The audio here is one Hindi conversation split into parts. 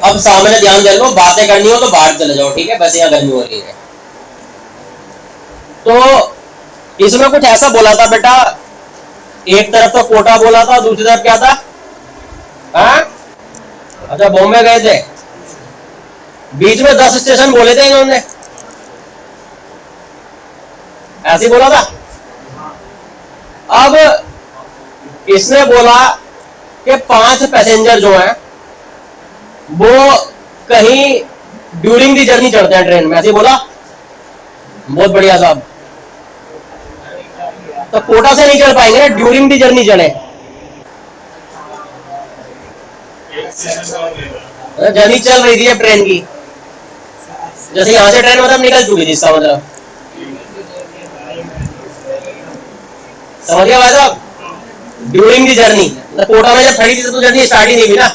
अब सामने ध्यान दे लो, बातें करनी हो तो बाहर चले जाओ, ठीक है? वैसे यहाँ गर्मी हो रही है। तो इसमें कुछ ऐसा बोला था बेटा, एक तरफ तो कोटा बोला था, दूसरी तरफ क्या था? हाँ, अच्छा बॉम्बे गए थे, बीच में 10 स्टेशन बोले थे इन्होंने, ऐसे ही बोला था। अब इसने बोला कि 5 पैसेंजर जो हैं वो कहीं ड्यूरिंग दी जर्नी चढ़ते हैं ट्रेन में, ऐसे ही बोला। बहुत बढ़िया साहब, तो कोटा से नहीं चढ़ पाएंगे ना, ड्यूरिंग दी जर्नी चढ़े। जर्नी चल रही थी अब ट्रेन की, जैसे यहां से ट्रेन मतलब निकल चुकी थी, इसका मतलब समझ गया भाई साहब? ड्यूरिंग दी जर्नी, कोटा में जब खड़ी थी तो जर्नी स्टार्ट ही नहीं हुई ना,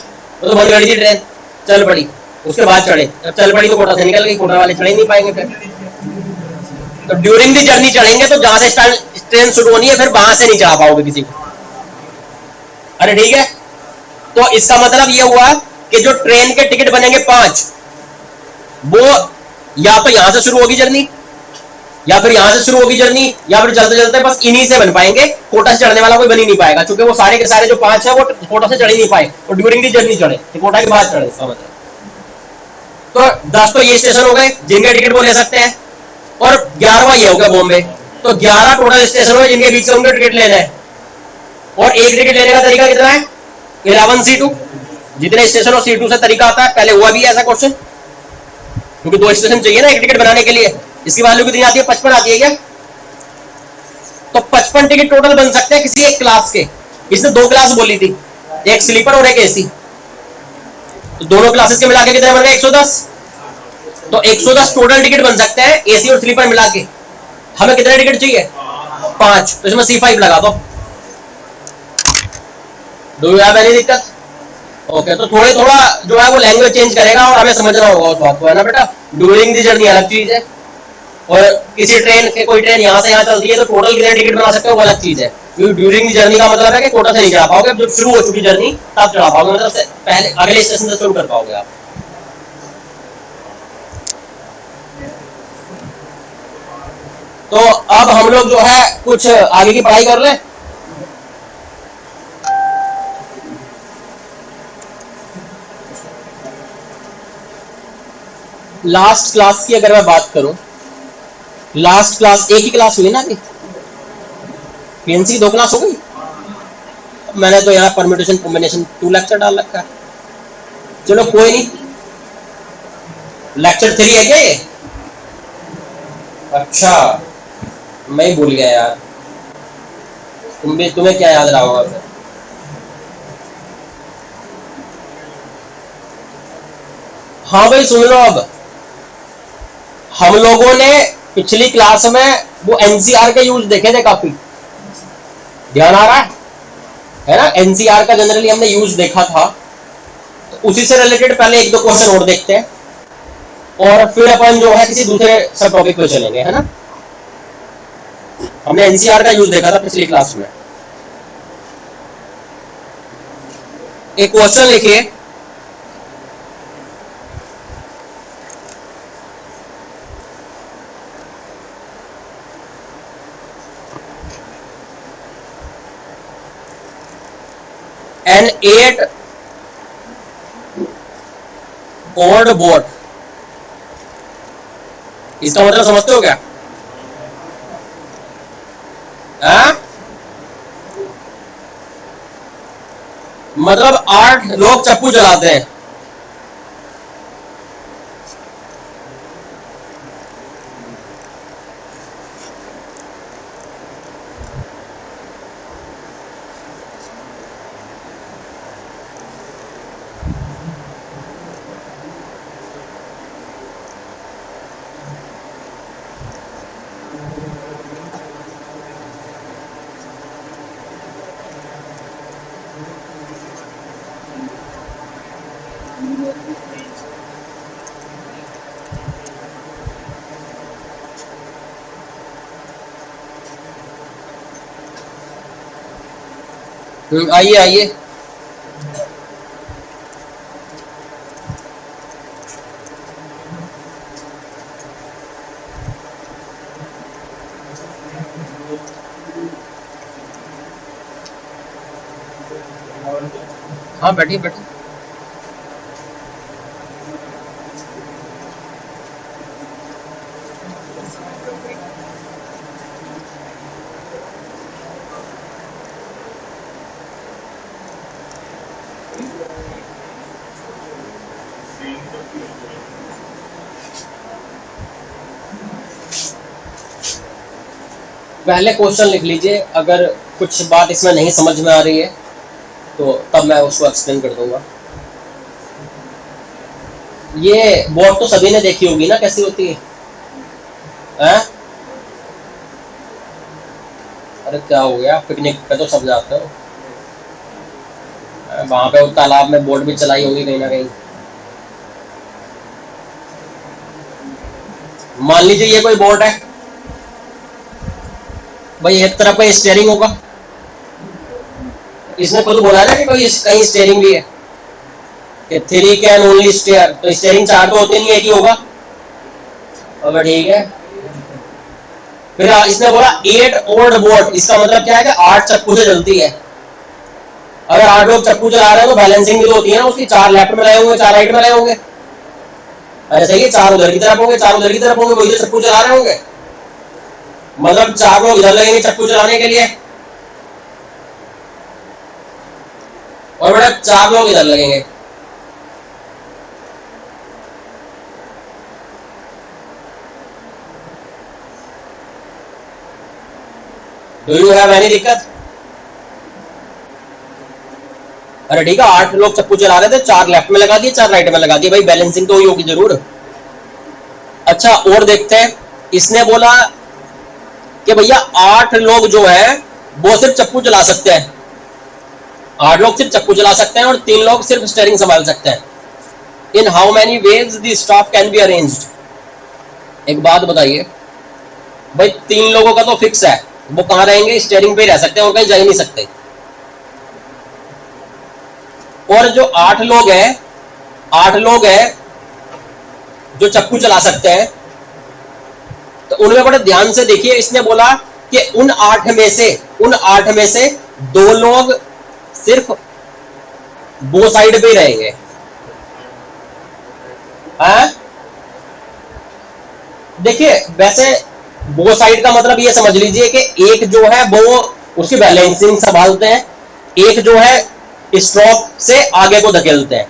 वो तो बंद कर दी थी ट्रेन, चल पड़ी, उसके बाद चढ़े, जब चल पड़ी तो कोटा से निकल गई, कोटा वाले चढ़ ही नहीं पाएंगे फिर। तो ड्यूरिंग दी जर्नी चढ़ेंगे तो जहां से ट्रेन शुरू होनी है फिर वहां से नहीं चढ़ा पाओगे किसी को। अरे ठीक है, तो इसका मतलब ये हुआ कि जो ट्रेन के टिकट बनेंगे 5, वो या तो यहां से शुरू होगी जर्नी, या फिर यहां से शुरू होगी जर्नी, या फिर चलते चलते बस इन्हीं से बन पाएंगे, कोटा से चढ़ने वाला कोई बन ही नहीं पाएगा, क्योंकि वो सारे के सारे जो 5 है वो कोटा से चढ़ ही नहीं पाए, वो ड्यूरिंग दी जर्नी चढ़े, तो कोटा के बाद चढ़े, इसका मतलब। तो 10 तो ये स्टेशन हो गए जिनके टिकट वो ले सकते हैं, और 11वां ये हो गया बॉम्बे, तो 11 टोटल स्टेशन हो जिनके बीच से उनके टिकट लेना है। और एक टिकट लेने का तरीका कितना है? 11 C2, जितने स्टेशन हो C2 से तरीका आता है, पहले हुआ भी ऐसा क्वेश्चन, क्योंकि 2 स्टेशन चाहिए ना एक टिकट बनाने के लिए। इसकी वैल्यू कितनी आती है? 55 आती है क्या? तो 55 टिकट टोटल बन सकते हैं किसी एक क्लास के। इसने 2 क्लास बोली थी, एक स्लीपर और एक एसी, तो दोनों क्लासेस के मिला के कितने बन गए? 110। तो 110 टोटल टिकट बन सकते हैं एसी और स्लीपर मिला के। हमें कितने टिकट चाहिए? 5, तो इसमें C5 लगा दो। डू यू हैव एनी दिक्कत? ओके, तो थोड़ा जो है वो लैंग्वेज चेंज करेगा और हमें समझना होगा उस बात को, है ना बेटा? ड्यूरिंग दी जर्नी अलग चीज है, और किसी ट्रेन के कोई ट्रेन यहाँ से यहाँ चलती है तो टोटल कितने टिकट बना सकते हो वो अलग चीज है। ड्यूरिंग दी जर्नी का मतलब है कि कोटा से नहीं चढ़ा पाओगे, जब शुरू हो चुकी जर्नी तब चढ़ा पाओगे, मतलब से पहले अगले स्टेशन से शुरू कर पाओगे आप। तो अब हम लोग जो है कुछ आगे की पढ़ाई कर ले। लास्ट क्लास की अगर मैं बात करूं, लास्ट क्लास एक ही क्लास हुई ना अभी, पीएनसी 2 क्लास हो गई। मैंने तो यहाँ परम्यूटेशन कॉम्बिनेशन 2 लेक्चर डाल रखा है। चलो कोई नहीं, लेक्चर 3 है क्या ये? अच्छा, मैं ही भूल गया यार, तुम्हें क्या याद रहा होगा फिर? हाँ भाई सुन लो, अब हम लोगों ने पिछली क्लास में वो एनसीआर के यूज देखे थे काफी, ध्यान आ रहा है ना? एनसीआर का जनरली हमने यूज देखा था, तो उसी से रिलेटेड पहले 1-2 क्वेश्चन और देखते हैं, और फिर अपन जो है किसी दूसरे सब टॉपिक पे चलेंगे, है ना? हमने एनसीआर का यूज देखा था पिछली क्लास में। एक क्वेश्चन लिखिए, an 8 odd boat, इसका मतलब समझते हो क्या? मतलब 8 लोग चप्पू चलाते हैं। आइए आइए। हाँ बैठिए बैठिए। पहले क्वेश्चन लिख लीजिए, अगर कुछ बात इसमें नहीं समझ में आ रही है तो तब मैं उसको एक्सप्लेन कर दूंगा। ये बोर्ड तो सभी ने देखी होगी ना, कैसी होती है? हैं? अरे क्या हो गया, पिकनिक पे तो सब जाते हो। वहां पे तालाब में बोट भी चलाई होगी कहीं ना कहीं। मान लीजिए ये कोई बोट है भाई, एक तरफ का स्टीयरिंग होगा। इसने खुद बोला ना कि कोई कहीं स्टीयरिंग भी है, कि थ्री कैन ओनली स्टीयर, तो स्टीयरिंग चार तो होते नहीं, एक ही होगा। अब ठीक है, फिर इसने बोला 8 ओल्ड बोट, इसका मतलब क्या है कि 8 चक्कू से चलती है। अगर 8 लोग चक्कू चला रहे हैं तो बैलेंसिंग भी तो होती है ना उसकी, 4 लेफ्ट में लगे होंगे 4 राइट में लगे होंगे। अरे सही है, 4 उधर की तरफ होंगे 4 उधर की तरफ होंगे, वही तो चक्कू चला रहे होंगे। मतलब 4 लोग इधर लगेंगे चक्कू चलाने के लिए, और बेटा 4 लोग इधर लगेंगे। डू यू हैव एनी दिक्कत? अरे ठीक है, 8 लोग चक्कू चला रहे थे, 4 लेफ्ट में लगा दिए 4 राइट में लगा दिए, भाई बैलेंसिंग तो हुई होगी जरूर। अच्छा और देखते हैं, इसने बोला कि भैया 8 लोग जो है वो सिर्फ चक्कू चला सकते हैं, 8 लोग सिर्फ चक्कू चला सकते हैं और 3 लोग सिर्फ स्टीयरिंग संभाल सकते हैं। In how many ways the staff can be arranged? एक बात बताइए भाई, 3 लोगों का तो फिक्स है, वो कहां रहेंगे? स्टीयरिंग पे ही रह सकते हैं और कहीं जा ही नहीं सकते। और जो 8 लोग हैं, 8 लोग हैं जो चक्कू चला सकते हैं, तो उनमें बड़े ध्यान से देखिए, इसने बोला कि उन 8 में से 2 लोग सिर्फ वो साइड पे ही रहेंगे। देखिए वैसे वो साइड का मतलब ये समझ लीजिए कि एक जो है वो उसकी बैलेंसिंग संभालते हैं, एक जो है स्ट्रोक से आगे को धकेलते हैं,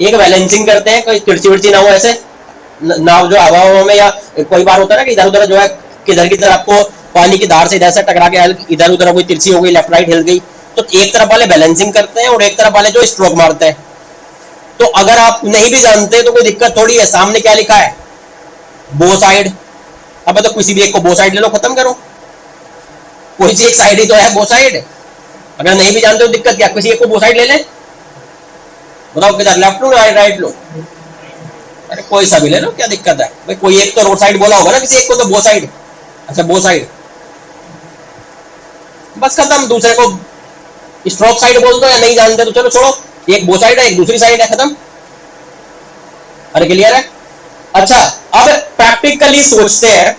एक बैलेंसिंग करते हैं, कोई तिरछी विरछी ना हो ऐसे नाव जो हवा में, या कोई बार होता है ना कि इधर उधर जो है किधर की तरफ को पानी की धार से इधर से टकरा के इधर उधर कोई तिरछी हो गई, लेफ्ट राइट हिल गई, तो एक तरफ वाले बैलेंसिंग करते हैं और एक तरफ वाले जो स्ट्रोक मारते हैं। तो अगर आप नहीं भी जानते तो कोई दिक्कत थोड़ी है, सामने क्या लिखा है? बो साइड। अब तो किसी भी एक को बो साइड ले लो, खत्म करो, कोई सी एक साइड ही तो है बो साइड। अगर नहीं भी जानते तो दिक्कत क्या, किसी एक को बो साइड ले लें, बताओ किधर, लेफ्ट लो राइट लो? अरे कोई सा भी ले लो, क्या दिक्कत है भाई, कोई एक तो रोड साइड बोला होगा ना किसी एक को, तो बो साइड। अच्छा बो साइड, बस खत्म। दूसरे को स्ट्रोक साइड बोल दो, या नहीं जानते तो चलो छोड़ो, एक बो साइड है एक दूसरी साइड है, खत्म। अरे क्लियर है? अच्छा अब प्रैक्टिकली सोचते हैं,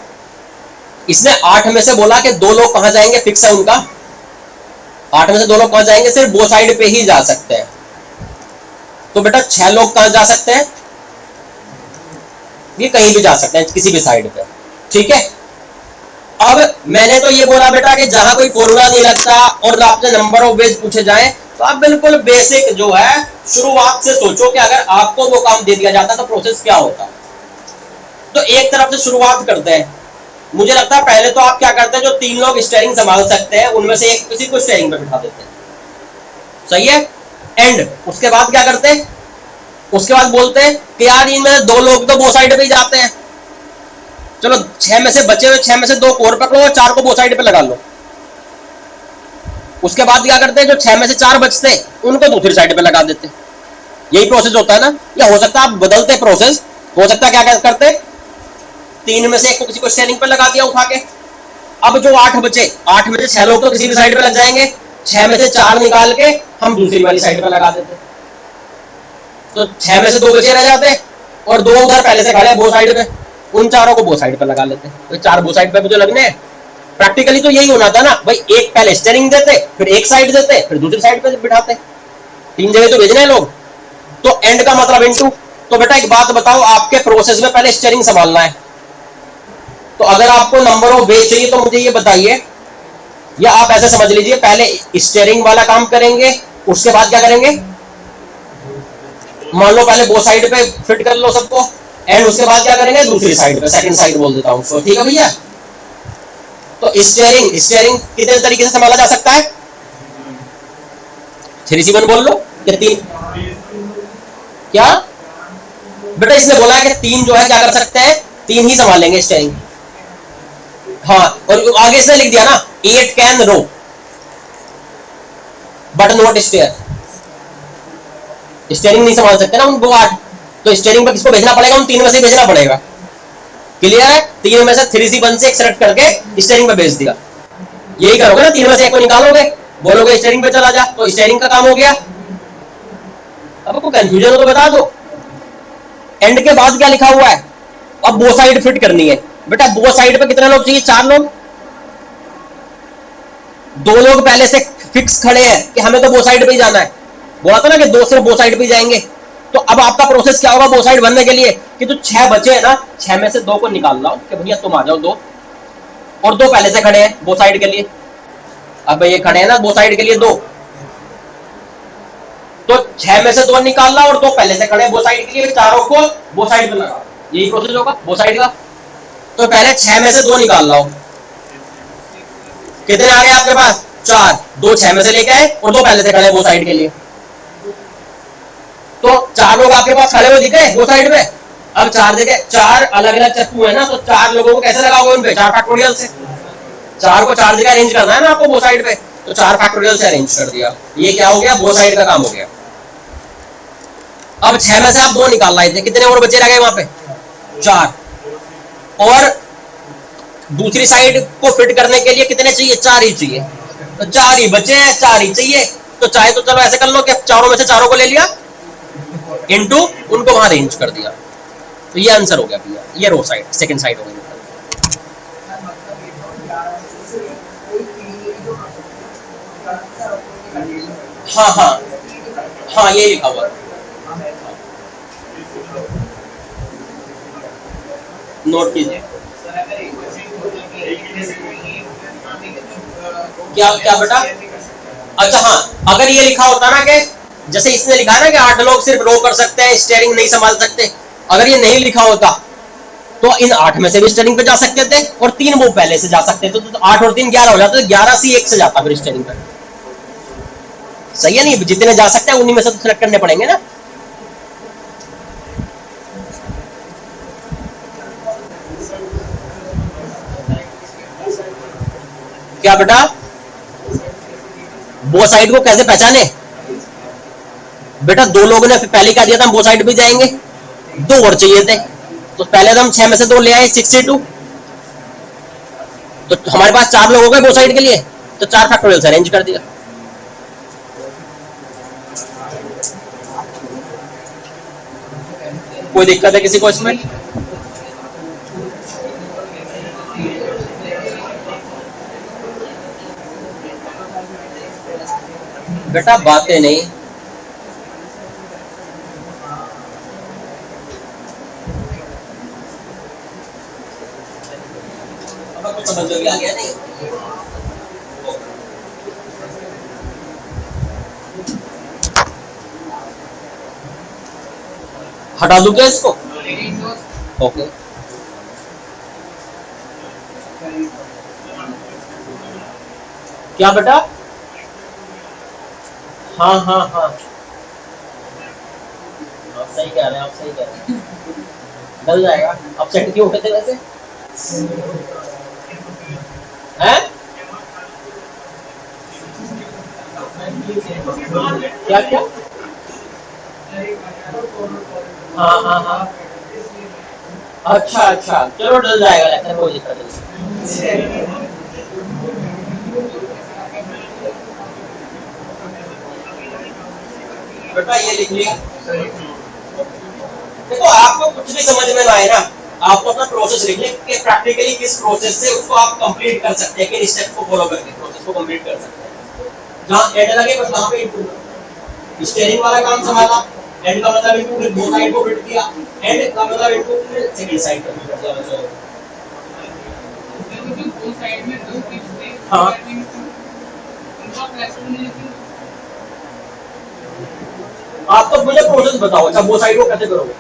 इसने 8 में से बोला कि 2 लोग कहां जाएंगे, फिक्स है उनका, 8 में से 2 लोग कहां जाएंगे, सिर्फ बो साइड पे ही जा सकते हैं। तो बेटा 6 लोग कहां जा सकते हैं? ये कहीं भी जा सकते हैं, किसी भी साइड पे, ठीक है। अब मैंने तो ये बोला बेटा कि जहां कोई फॉर्मूला नहीं लगता और आपसे नंबर ऑफ वेज पूछे जाए तो आप बिल्कुल बेसिक जो है शुरुआत से सोचो कि अगर आपको वो काम दे दिया जाता तो प्रोसेस क्या होता। तो एक तरफ से शुरुआत करते हैं। मुझे लगता है पहले तो आप क्या करते हैं, जो 3 लोग स्टीयरिंग संभाल सकते हैं उनमें से एक किसी को स्टीयरिंग पे बिठा देते हैं, सही है। एंड उसके बाद क्या करते हैं, उसके बाद बोलते हैं कि यार इनमें 2 लोग तो वो साइड पे ही जाते हैं, चलो 6 में से बचे हुए 6 में से 2 को और पकड़ो और 4 को वो साइड पे लगा लो। उसके बाद क्या करते हैं, जो 6 में से 4 बचते हैं उनको दूसरी साइड पे लगा देते हैं। यही प्रोसेस होता है ना, या हो सकता है आप बदलते प्रोसेस, हो सकता है क्या करते, 3 में से एक को किसी को स्टीयरिंग पे लगा दिया उठा के, अब जो 8 बचे, 8 में से 6 लोग तो किसी भी साइड पे लग जाएंगे, 6 में से 4 निकाल के हम दूसरी वाली साइड पर लगा देते, तो 6 में से 2 बचे रह जाते और 2 उधर पहले से खड़े हैं बो साइड पे, उन चारों को बो साइड पर लगा लेते, तो 4 बो साइड पे मुझे लगने हैं। प्रैक्टिकली तो यही होना था ना भाई, एक पहले स्टीयरिंग देते, फिर एक साइड देते, फिर दूसरी साइड पे बिठाते, 3 जगह तो भेजने हैं लोग। तो एंड का मतलब इनटू। तो बेटा एक बात बताओ, आपके प्रोसेस में पहले स्टीयरिंग संभालना है, तो अगर आपको नंबर ऑफ वे चाहिए तो मुझे ये बताइए, या आप ऐसे समझ लीजिए पहले स्टीयरिंग वाला काम करेंगे, उसके बाद क्या करेंगे, मान लो पहले बो साइड पे फिट कर लो सबको, एंड उसके बाद क्या करेंगे दूसरी साइड पे, सेकंड साइड बोल देता हूं उसको, ठीक है भैया। तो स्टीयरिंग स्टीयरिंग कितने तरीके से संभाला जा सकता है, 3C1 बोल लो या 3, क्या बेटा इसने बोला है कि 3 जो है क्या कर सकते हैं, 3 ही संभालेंगे स्टीयरिंग। हाँ, और आगे इसने लिख दिया ना 8 can row but not steer, steering नहीं संभाल सकते ना उनको 8, तो स्टीयरिंग पर किसको भेजना पड़ेगा, उन 3 में से भेजना पड़ेगा। क्लियर है, 3 में से 3C1 से एक सेलेक्ट करके स्टीयरिंग पे भेज दिया, यही करोगे ना, 3 में से एक को निकालोगे, बोलोगे स्टीयरिंग पे चला जा, तो स्टीयरिंग का काम हो गया। अब आपको कंफ्यूजन हो तो बता दो, एंड के बाद क्या लिखा हुआ है, अब बो साइड फिट करनी है। बेटा बो साइड पे कितने लोग चाहिए, 4 लोग, 2 लोग पहले से फिक्स खड़े हैं कि हमें तो बो साइड पे ही जाना है, बोला था ना कि 2 सिर्फ बो साइड पे ही जाएंगे। तो अब आपका प्रोसेस क्या होगा बो साइड बनने के लिए, कि जो 6 बचे हैं ना, 6 में से 2 को निकाल लाओ कि भैया तुम आ जाओ 2, और 2 पहले से खड़े हैं बो साइड के लिए, अब ये खड़े हैं ना बो साइड के लिए 2, तो 6 में से 2 निकाल ला और 2 पहले से खड़े हैं बो साइड के लिए, चारों को बो साइड पे लगाओ, यही प्रोसेस होगा बो साइड का। तो पहले 6 में से 2 निकाल लाओ, कितने आ गए आपके पास, 4, 2 6 में से लेके आए और 2 पहले से खड़े बो साइड के लिए, तो 4 लोग आपके पास खड़े हुए दिखे बो साइड में। अब 4 जगह 4 अलग अलग चप्पू है ना, तो 4 लोगों को कैसे लगाओगे उन पे, 4 फैक्टोरियल से, 4 को 4 जगह अरेंज करना है ना आपको बो साइड पे, तो 4 फैक्टोरियल से अरेंज कर दिया, ये क्या हो गया, बो साइड का काम हो गया। अब 6 में से आप 2 निकाल लाए थे, कितने और बचे रह गए वहां पे, 4, और दूसरी साइड को फिट करने के लिए कितने चाहिए, 4 ही चाहिए, तो 4 ही बचे हैं, 4 ही चाहिए, तो चाहे तो चलो ऐसे कर लो कि चारों में से चारों को ले लिया, इनटू उनको वहां अरेंज कर दिया, तो ये आंसर हो गया भैया, ये रो साइड सेकंड साइड हो गई। हाँ हाँ हाँ, ये लिखा हुआ नोट कीजिए, क्या क्या बेटा, अच्छा हाँ, अगर ये लिखा होता ना कि जैसे इसने लिखा है ना कि 8 लोग सिर्फ रो कर सकते हैं, स्टीयरिंग नहीं संभाल सकते, अगर ये नहीं लिखा होता तो इन 8 में से भी स्टीयरिंग पे जा सकते थे और 3 वो पहले से जा सकते थे, तो 8 और 3 11 हो जाते, 11 से 1 से जाता फिर स्टीयरिंग पे, सही है नहीं, जितने जा सकते हैं उन्हीं में से तो सिलेक्ट करने पड़ेंगे ना। क्या बेटा, बो साइड को कैसे पहचाने, बेटा 2 लोगों ने पहले क्या दिया था, हम बो साइड पे जाएंगे, 2 और चाहिए थे, तो पहले तो हम 6 में से 2 ले आए 62, तो हमारे पास 4 लोग हो गए बो साइड के लिए, तो 4 फैक्टोरियल से अरेंज कर दिया। कोई दिक्कत है किसी को इसमें, बेटा बातें नहीं, कुछ समझ में आ गया नहीं, हटा दूं क्या इसको, ओके। क्या बेटा, हाँ हाँ हाँ, आप सही कह रहे हैं, आप सही कह रहे हैं, डल जाएगा। आप सेट क्यों उठे थे वैसे, हैं क्या क्या, हाँ हाँ हाँ, अच्छा अच्छा, चलो डल जाएगा, ऐसा कोई दिक्कत नहीं। बेटा ये लिख लिया। देखो आपको कुछ भी समझ में ना आए ना, आपको अपना प्रोसेस लिख लें कि प्रैक्टिकली किस प्रोसेस से उसको आप कंप्लीट कर सकते हैं, किन स्टेप को फॉलो करके प्रोसेस को कंप्लीट कर सकते हैं। जहां एंड लगे बस वहां पे इनटू स्टेयरिंग वाला काम संभाला, एंड का मतलब इनटू फिर दो साइड को फिट किया, एंड का मतलब इनटू फिर सेकंड साइड को फिट किया। दो साइड में दो टिप्स थे। हां उनका फ्लेक्सिबिलिटी आप तो मुझे प्रोसेस बताओ। अच्छा वो साइड को कैसे करोगे?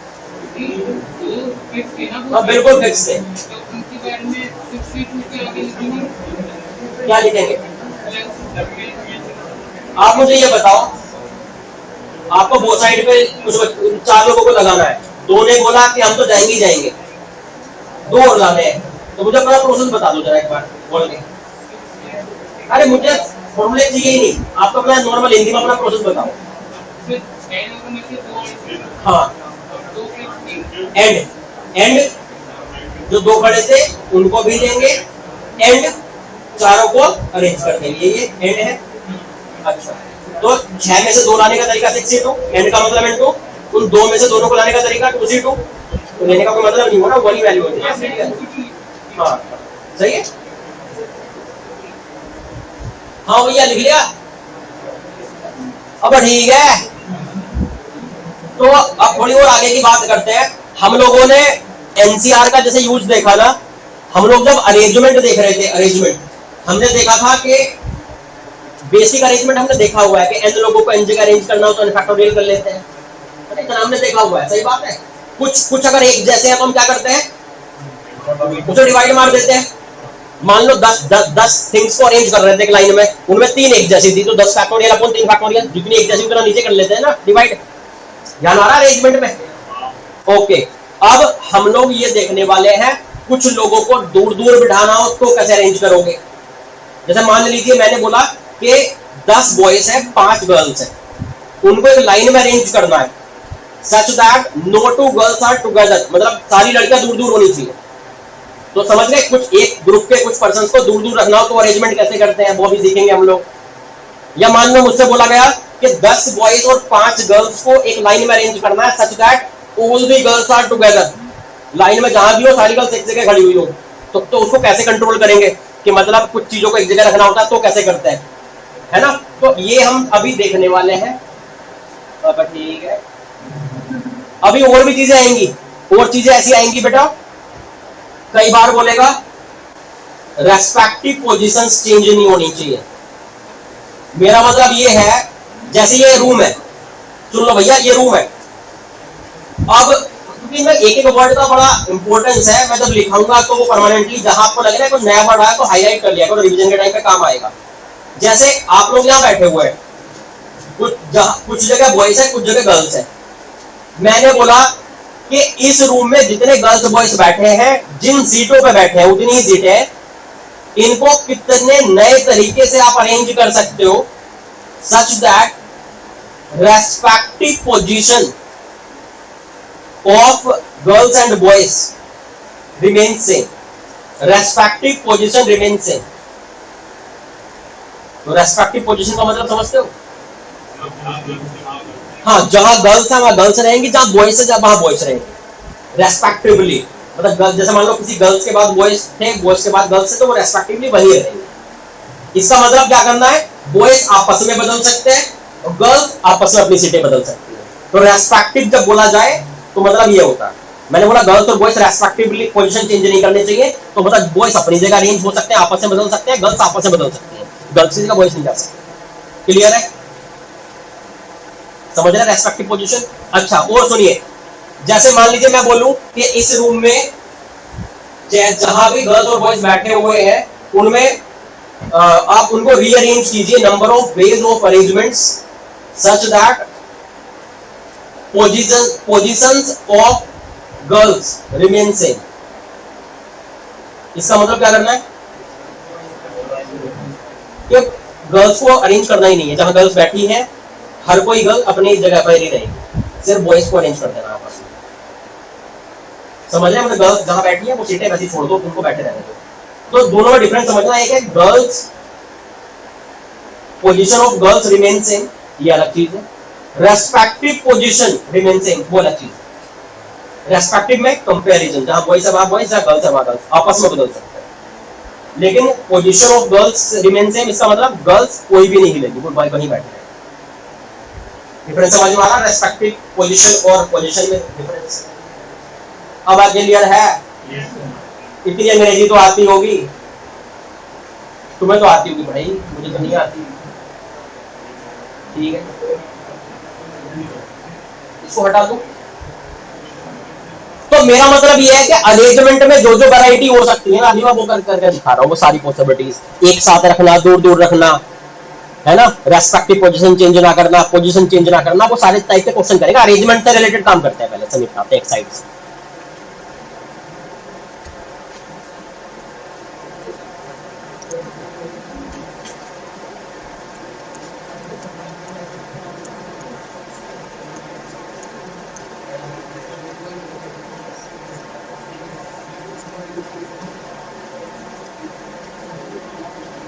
हाँ बिल्कुल फिक्स है। क्या लिखेंगे आप मुझे ये बताओ। आपको वो साइड पे कुछ 4 लोगों को लगाना है, दो ने बोला कि हम तो जाएंगे ही जाएंगे, 2 और लाने हैं, तो मुझे अपना प्रोसेस बता दो जरा एक बार बोल के। अरे मुझे फॉर्मूले चाहिए ही नहीं, आपको अपना नॉर्मल हिंदी में अपना प्रोसेस बताओ। हाँ एंड जो 2 खड़े थे उनको भी देंगे, एंड चारों को अरेंज कर देंगे, ये एंड है। अच्छा तो 6 में से 2 लाने का तरीका 6C2, एंड का मतलब इनटू उन 2 में से दोनों को लाने का तरीका 2C2, तो लेने का कोई मतलब नहीं होगा, वही वैल्यू होती है। हाँ सही है। हाँ भैया लिख लिया। अब ठीक है, तो अब थोड़ी और आगे की बात करते हैं। हम लोगों ने एनसीआर का जैसे यूज देखा ना, हम लोग जब अरेंजमेंट देख रहे थे, अरेंजमेंट हमने देखा था कि बेसिक अरेंजमेंट हमने देखा हुआ है कि n लोगों को n जगह अरेंज करना हो तो n फैक्टोरियल कर लेते हैं, इतना हमने देखा हुआ है। सही बात है। कुछ अगर एक जैसे हैं तो हम क्या करते हैं, उसे डिवाइड मार देते हैं। मान लो 10 थिंग्स को अरेंज कर रहे थे एक लाइन में, उनमें 3 एक जैसी थी तो 10 फैक्टोरियल अपॉन 3 फैक्टोरियल, जितनी एक जैसी उतना नीचे कर लेते हैं ना डिवाइड। ध्यान आ रहा है अरेंजमेंट में? ओके अब हम लोग ये देखने वाले हैं कुछ लोगों को दूर दूर बिठाना हो तो कैसे अरेंज करोगे। जैसे मान लीजिए मैंने बोला कि 10 बॉयज है 5 गर्ल्स है, उनको एक लाइन में अरेंज करना है such that no 2 girls are together, मतलब सारी लड़कियां दूर दूर होनी चाहिए। तो समझ गए, कुछ एक ग्रुप के कुछ पर्संस को दूर दूर रखना हो तो अरेंजमेंट कैसे करते हैं वो भी सीखेंगे हम लोग। या मान लो मुझसे बोला गया कि 10 बॉयज और 5 गर्ल्स को एक लाइन में अरेंज करना है such that all the girls are together, line में जहां भी हो सारी गर्ल्स एक जगह खड़ी हुई हो, तो उसको कैसे कंट्रोल करेंगे कि मतलब कुछ चीजों को एक जगह रखना होता है तो कैसे करते हैं, है ना। तो ये हम अभी देखने वाले हैं। ठीक है, अभी और भी चीजें आएंगी, और चीजें ऐसी आएंगी बेटा, कई बार बोलेगा रेस्पेक्टिव पोजीशंस चेंज नहीं होनी चाहिए। मेरा मतलब ये है जैसे ये रूम है, सुन लो भैया ये रूम है। अब क्योंकि मैं एक वर्ड का बड़ा इंपॉर्टेंस है, मैं जब लिखाऊंगा तो वो परमानेंटली जहां आपको लग रहा है कुछ नया वर्ड आया तो हाईलाइट कर लिया करो, रिवीजन के टाइम पे काम आएगा। जैसे आप लोग यहाँ बैठे हुए हैं, कुछ जगह बॉयज है कुछ जगह गर्ल्स है। मैंने बोला कि इस रूम में जितने गर्ल्स बॉयज बैठे हैं, जिन सीटों पे बैठे हैं उतनी ही सीटें, इनको कितने नए तरीके से आप अरेंज कर सकते हो such that respective position of girls and boys remain same. Respective position remain same. तो रेस्पेक्टिव पोजीशन का मतलब समझते हो? हाँ, जहां गर्ल्स है वहां गर्ल्स रहेंगी, जहां बॉयज है वहां बॉयज रहेंगे रेस्पेक्टिवली। मतलब जैसे मान लो किसी गर्ल्स के बाद बॉयज थे, बॉयज के बाद गर्ल्स थे, तो वो रेस्पेक्टिवली वही रहेंगे। इसका मतलब क्या करना है, बॉयज आपस में बदल सकते हैं और गर्ल्स आपस में अपनी सीटें बदल सकती है। तो रेस्पेक्टिव जब बोला जाए तो मतलब ये होता है। मैंने बोला गर्ल्स और बॉयज रेस्पेक्टिवली पोजीशन चेंज नहीं करने चाहिए, तो मतलब बॉयज अपनी जगह अरेंज हो सकते हैं, आपस में बदल सकते हैं, गर्ल्स आपस में बदल सकती है, गर्ल्स की जगह बॉयज नहीं जा सकते। क्लियर है? समझ रहे रेस्पेक्टिव पोजीशन? अच्छा और सुनिए, जैसे मान लीजिए मैं बोलूं कि इस रूम में जहां भी गर्ल्स और बॉयज बैठे हुए हैं उनमें आप उनको रीअरेंज कीजिए number of ways of arrangements such that positions of girls remain same. इसका मतलब क्या करना है कि गर्ल्स को अरेंज करना ही नहीं है, जहां गर्ल्स बैठी हैं हर कोई गर्ल अपनी जगह पर ही रहेगी, सिर्फ बॉयज को अरेंज कर देना आपस में। समझ रहे हैं? मतलब गर्ल्स जहां बैठी है वो सीटें वैसी छोड़ दो, उनको बैठे रहने दो। तो दोनों में डिफरेंस समझना है कि girls position of girls remain same, ये अलग चीज है, रेस्पेक्टिव पोजीशन रिमेन सेम, वो अलग चीज। रेस्पेक्टिव में कंपैरिजन, जहां बॉयज अब बॉयज, जहां गर्ल्स अब गर्ल्स, आपस में बदल सकते हैं। लेकिन position of girls remain same, इसका मतलब गर्ल्स कोई भी नहीं हिलेगी, वो वहीं बैठे हैं। डिफरेंस समझ में आ रहा? रेस्पेक्टिव पोजीशन और पोजीशन में डिफरेंस। अब आगे क्लियर है? इतनी अंग्रेजी तो आती होगी, तुम्हें तो आती होगी भाई, मुझे तो नहीं आती। ठीक है, इसको हटा दो। तो मेरा मतलब यह है कि अरेंजमेंट में जो जो वैरायटी हो सकती है ना, अभी मैं वो करके दिखा रहा हूँ, वो सारी पॉसिबिलिटीज। एक साथ रखना, दूर दूर रखना, है ना, रेस्पेक्टिव पोजीशन चेंज ना करना, पोजीशन चेंज ना करना, वो सारे टाइप के क्वेश्चन करेगा। अरेंजमेंट से रिलेटेड काम करते हैं पहले, समीकरण एक साइड से।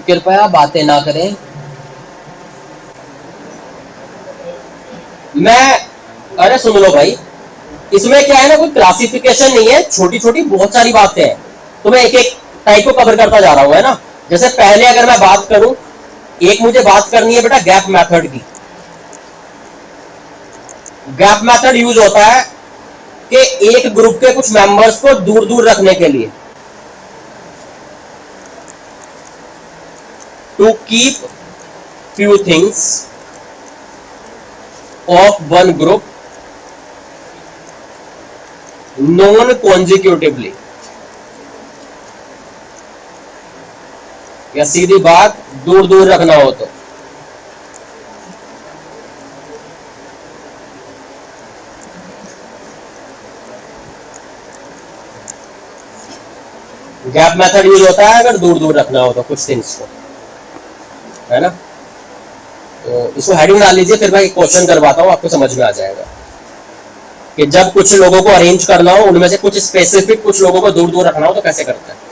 कृपया बातें ना करें। अरे सुन लो भाई, इसमें क्या है ना, कोई क्लासिफिकेशन नहीं है, छोटी छोटी बहुत सारी बातें हैं, तो मैं एक एक टाइप को कवर करता जा रहा हूं, है ना। जैसे पहले अगर मैं बात करूं, एक मुझे बात करनी है बेटा गैप मेथड की। गैप मेथड यूज होता है कि एक ग्रुप के कुछ मेंबर्स को दूर दूर रखने के लिए, to keep few things of one group known consecutively। या सीधी बात, दूर दूर रखना हो तो गैप मेथड यूज होता है अगर दूर दूर रखना हो तो कुछ थिंग्स को, है ना। तो इसको हेडिंग डाल लीजिए, फिर मैं एक क्वेश्चन करवाता हूं, आपको समझ में आ जाएगा कि जब कुछ लोगों को अरेंज करना हो, उनमें से कुछ स्पेसिफिक कुछ लोगों को दूर दूर रखना हो तो कैसे करते हैं।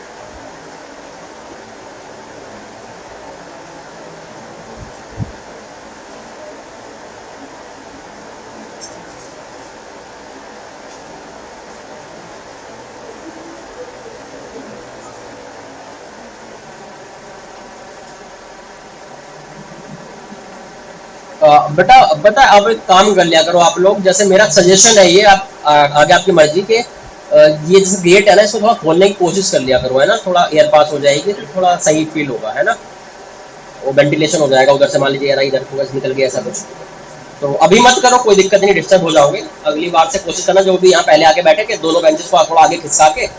बेटा बता, अब एक काम कर लिया करो आप लोग, जैसे मेरा सजेशन है ये, आप आगे आपकी मर्जी के, ये जैसे गेट है ना, इसको थोड़ा खोलने की कोशिश कर लिया करो, है ना, थोड़ा एयर पास हो जाएगी तो थोड़ा सही फील होगा, है ना, वो वेंटिलेशन हो जाएगा। उधर से मान लीजिए यार इधर निकल गया ऐसा कुछ, तो अभी मत करो, कोई दिक्कत नहीं, डिस्टर्ब हो जाओगे। अगली बार से कोशिश करना, जो भी यहाँ पहले आके बैठे के दोनों बेंचेस को थोड़ा आगे खिसका के,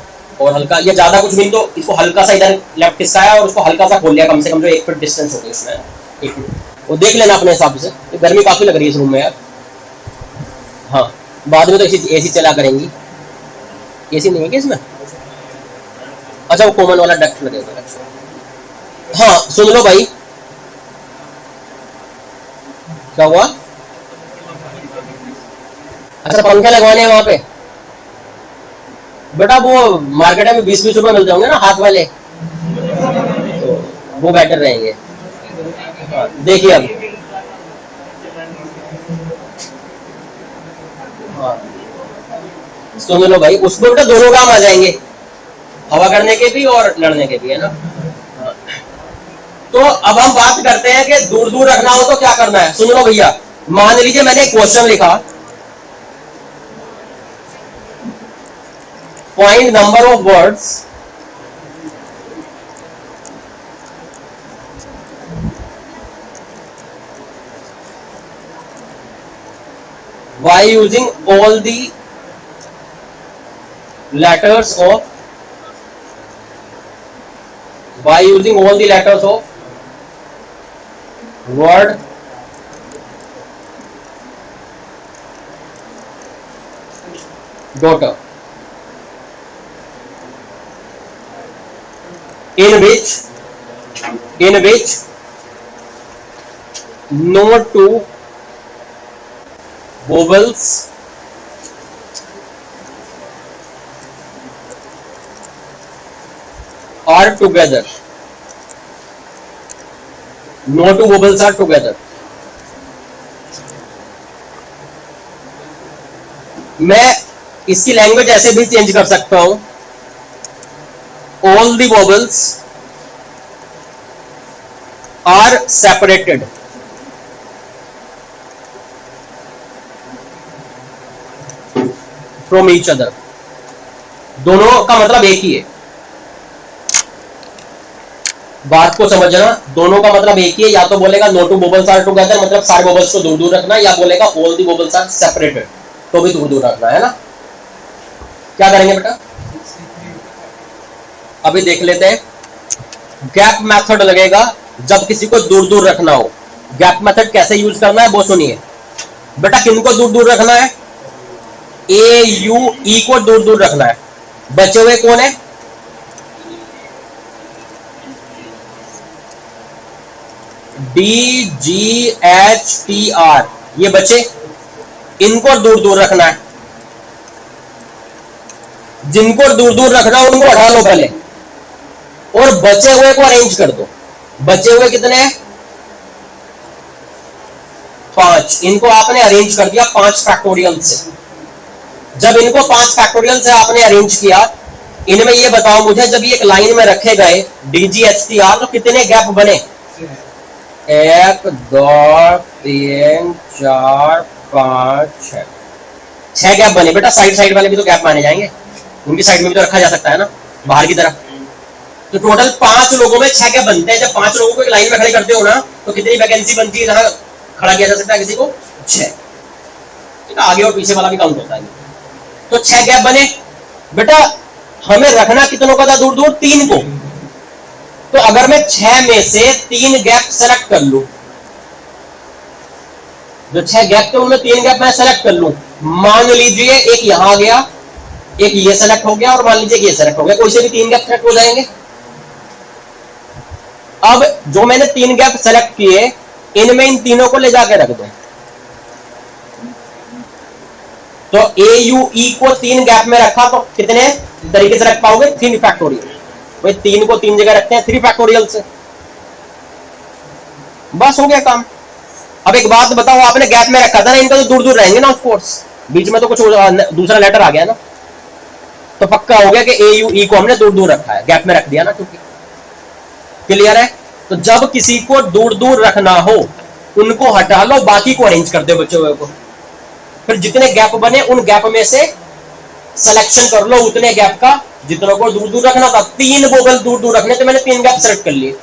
और हल्का, ये ज्यादा कुछ नहीं तो इसको हल्का सा इधर लेफ्ट खिसकाया और उसको हल्का सा खोल लिया, कम से कम जो 1 फीट डिस्टेंस हो गया इसमें, 1 फीट, वो देख लेना अपने हिसाब से। गर्मी काफी लग रही है इस रूम में यार। हाँ, बाद में तो एसी चला करेंगी। एसी नहीं है क्या इसमें? अच्छा, वो कॉमन वाला डक्ट लगेगा। हाँ सुन लो भाई, क्या हुआ? अच्छा, पंखे लगवाने हैं वहां पे बेटा, वो मार्केट में 20-20 रुपए मिलते होंगे ना हाथ वाले, तो वो बेटर रहेंगे। देखिए अब, हाँ सुन लो भाई, उसको बेटा दोनों काम आ जाएंगे, हवा करने के भी और लड़ने के भी, है ना। तो अब हम बात करते हैं कि दूर दूर रखना हो तो क्या करना है। सुन लो भैया, मान लीजिए मैंने एक क्वेश्चन लिखा, find number of words by using all the letters of word daughter, in which no two vowels are together, no two vowels are together, मैं इसकी लैंग्वेज ऐसे भी चेंज कर सकता हूं, all the vowels are separated from each other. दोनों का मतलब एक ही है, बात को समझना, दोनों का मतलब एक ही है। या तो बोलेगा नो टू वोबल्स आर टुगेदर, मतलब सारे वोबल्स को दूर दूर रखना, या बोलेगा ऑल दी वोबल्स आर सेपरेटेड, तो भी दूर दूर रखना है ना। क्या करेंगे बेटा, अभी देख लेते हैं। गैप मेथड लगेगा जब किसी को दूर दूर रखना हो। गैप मेथड कैसे यूज करना है वो सुनिए बेटा। किनको दूर दूर रखना है, ए यू ई को दूर दूर रखना है। बचे हुए कौन है, D G H T R, ये बचे, इनको दूर दूर रखना है। जिनको दूर दूर रखना है उनको हटा लो पहले, और बचे हुए को अरेंज कर दो। बचे हुए कितने हैं, 5। इनको आपने अरेंज कर दिया 5 फैक्टोरियल से। जब इनको 5 फैक्टोरियल से आपने अरेंज किया, इनमें ये बताओ मुझे, जब ये एक लाइन में रखे गए DGHTR, तो कितने गैप बने, 1 2 3 4 5 6 गैप बने बेटा। साइड साइड वाले भी तो गैप माने जाएंगे, उनकी साइड में भी तो रखा जा सकता है ना, बाहर की तरफ। तो टोटल 5 लोगों में 6 गैप बनते हैं। जब 5 लोगों को एक लाइन में खड़े करते हो ना, तो कितनी वैकेंसी बनती है, जहां खड़ा किया जा सकता है किसी को, 6। ठीक है, आगे और पीछे वाला भी काउंट होता है। तो 6 गैप बने बेटा। हमें रखना कितनों का था दूर दूर, 3 को। तो अगर मैं 6 में से 3 गैप सेलेक्ट कर लूं, जो 6 गैप थे उनमें 3 गैप मैं सेलेक्ट कर लूं, मान लीजिए एक यहां आ गया, एक ये सेलेक्ट हो गया, और मान लीजिए ये सेलेक्ट हो गया, कोई से भी 3 गैप सेलेक्ट हो जाएंगे। अब जो मैंने 3 गैप सेलेक्ट किए, इनमें इन तीनों को ले जाके रख दो। तो ए यू ई को 3 गैप में रखा, तो कितने तरीके से रख पाओगे, 3 फैक्टोरियल। भाई 3 को 3 जगह रखते हैं 3 फैक्टोरियल से, बस हो गया काम। अब एक बात बताओ, आपने गैप में रखा था ना, इनका तो दूर दूर रहेंगे ना ऑफ कोर्स, बीच में तो कुछ दूसरा लेटर आ गया ना, तो पक्का हो गया कि ए यू ई को हमने दूर दूर रखा है, गैप में रख दिया ना, क्योंकि क्लियर है। तो जब किसी को दूर दूर रखना हो, उनको हटा लो, बाकी को अरेंज कर दो बच्चे हुए को। फिर जितने गैप बने उन गैप में से सिलेक्शन कर लो उतने गैप का जितनों को दूर दूर रखना था। 3 वोबल दूर दूर रखने, तो मैंने 3 गैप सेलेक्ट कर लिए।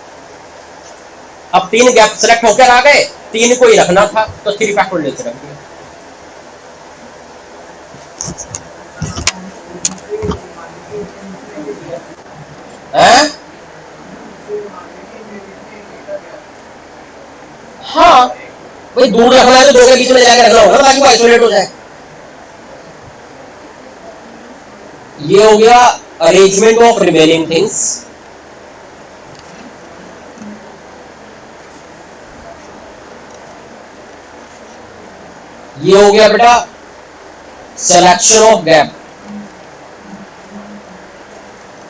अब 3 गैप सेलेक्ट होकर आ गए, 3 को ही रखना था, तो 3 फैक्टोरियल से रख दिया। हाँ भाई, दूर रखना है तो 2 के बीच में जाकर रखना होगा, ताकि वो आइसोलेट हो जाए। ये हो गया अरेंजमेंट ऑफ रिमेनिंग थिंग्स। ये हो गया बेटा selection of gap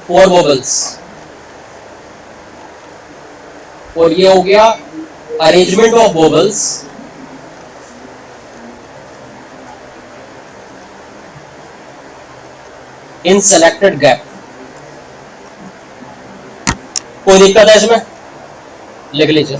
for vowels, और ये हो गया arrangement of vowels in selected gap. कोई दिक्कत है इसमें, लिख लीजिए।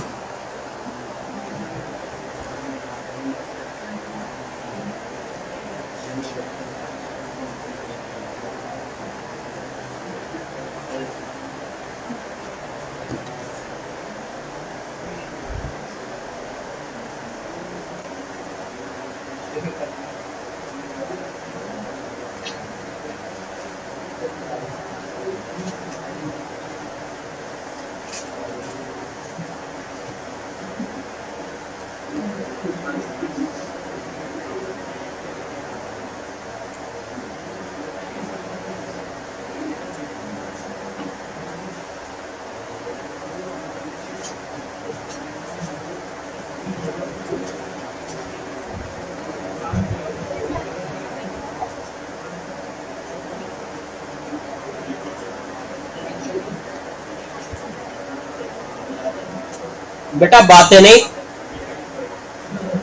बेटा बातें नहीं,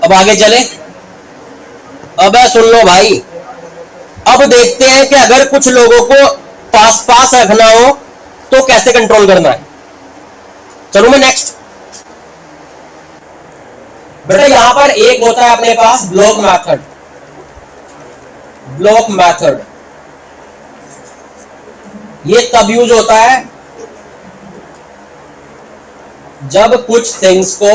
अब आगे चले। अब सुन लो भाई, अब देखते हैं कि अगर कुछ लोगों को पास पास रखना हो तो कैसे कंट्रोल करना है। चलो मैं नेक्स्ट। बेटा यहां पर एक होता है अपने पास ब्लॉक मेथड। ब्लॉक मेथड ये तब यूज होता है जब कुछ थिंग्स को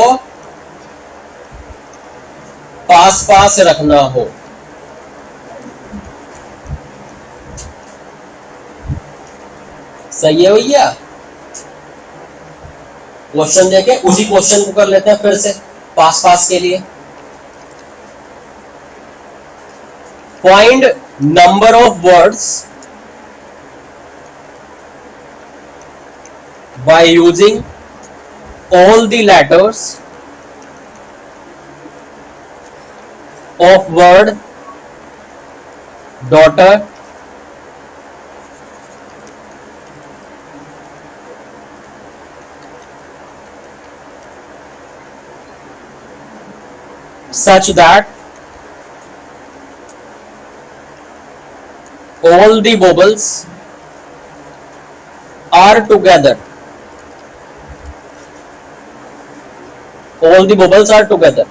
पास पास रखना हो। सही है भैया। क्वेश्चन देखे उसी क्वेश्चन को कर लेते हैं फिर से पास पास के लिए। Find number of words by using all the letters of word daughter such that all the vowels are together. All the vowels are together.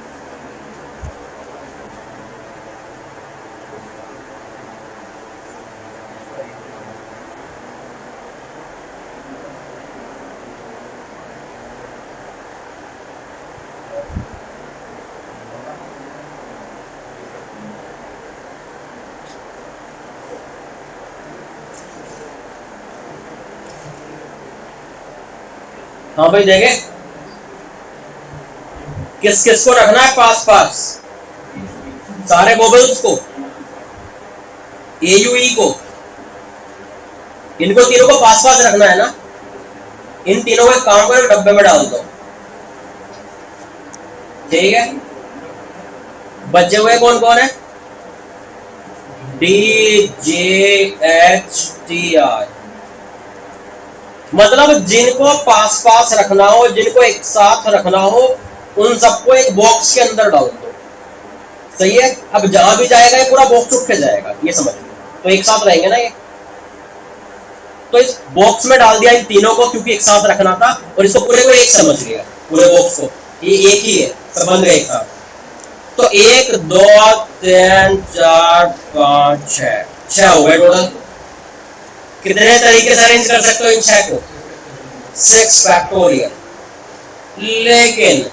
हाँ भाई देखे किस किस को रखना है पास पास, सारे वोबल्स को, AUE को, इनको तीनों को पास पास रखना है ना। इन तीनों को काम कर डब्बे में डाल दो, ठीक है। बचे हुए कौन कौन है? DJHTI, मतलब जिनको पास पास रखना हो, जिनको एक साथ रखना हो, उन सबको एक बॉक्स के अंदर डाल दो। सही है। अब जहां भी जाएगा ये पूरा बॉक्स उठ के जाएगा, ये समझ लो, तो एक साथ रहेंगे ना ये। तो इस बॉक्स में डाल दिया इन तीनों को, क्योंकि एक साथ रखना था, और इसको पूरे को एक समझ लिया, पूरे बॉक्स को ये एक ही है, सब बन गए एक साथ। तो 1 2 3 4 5 6 हो गए टोटल। कितने तरीके से अरेंज कर सकते हो इन 6 को? 6 फैक्टोरियल। लेकिन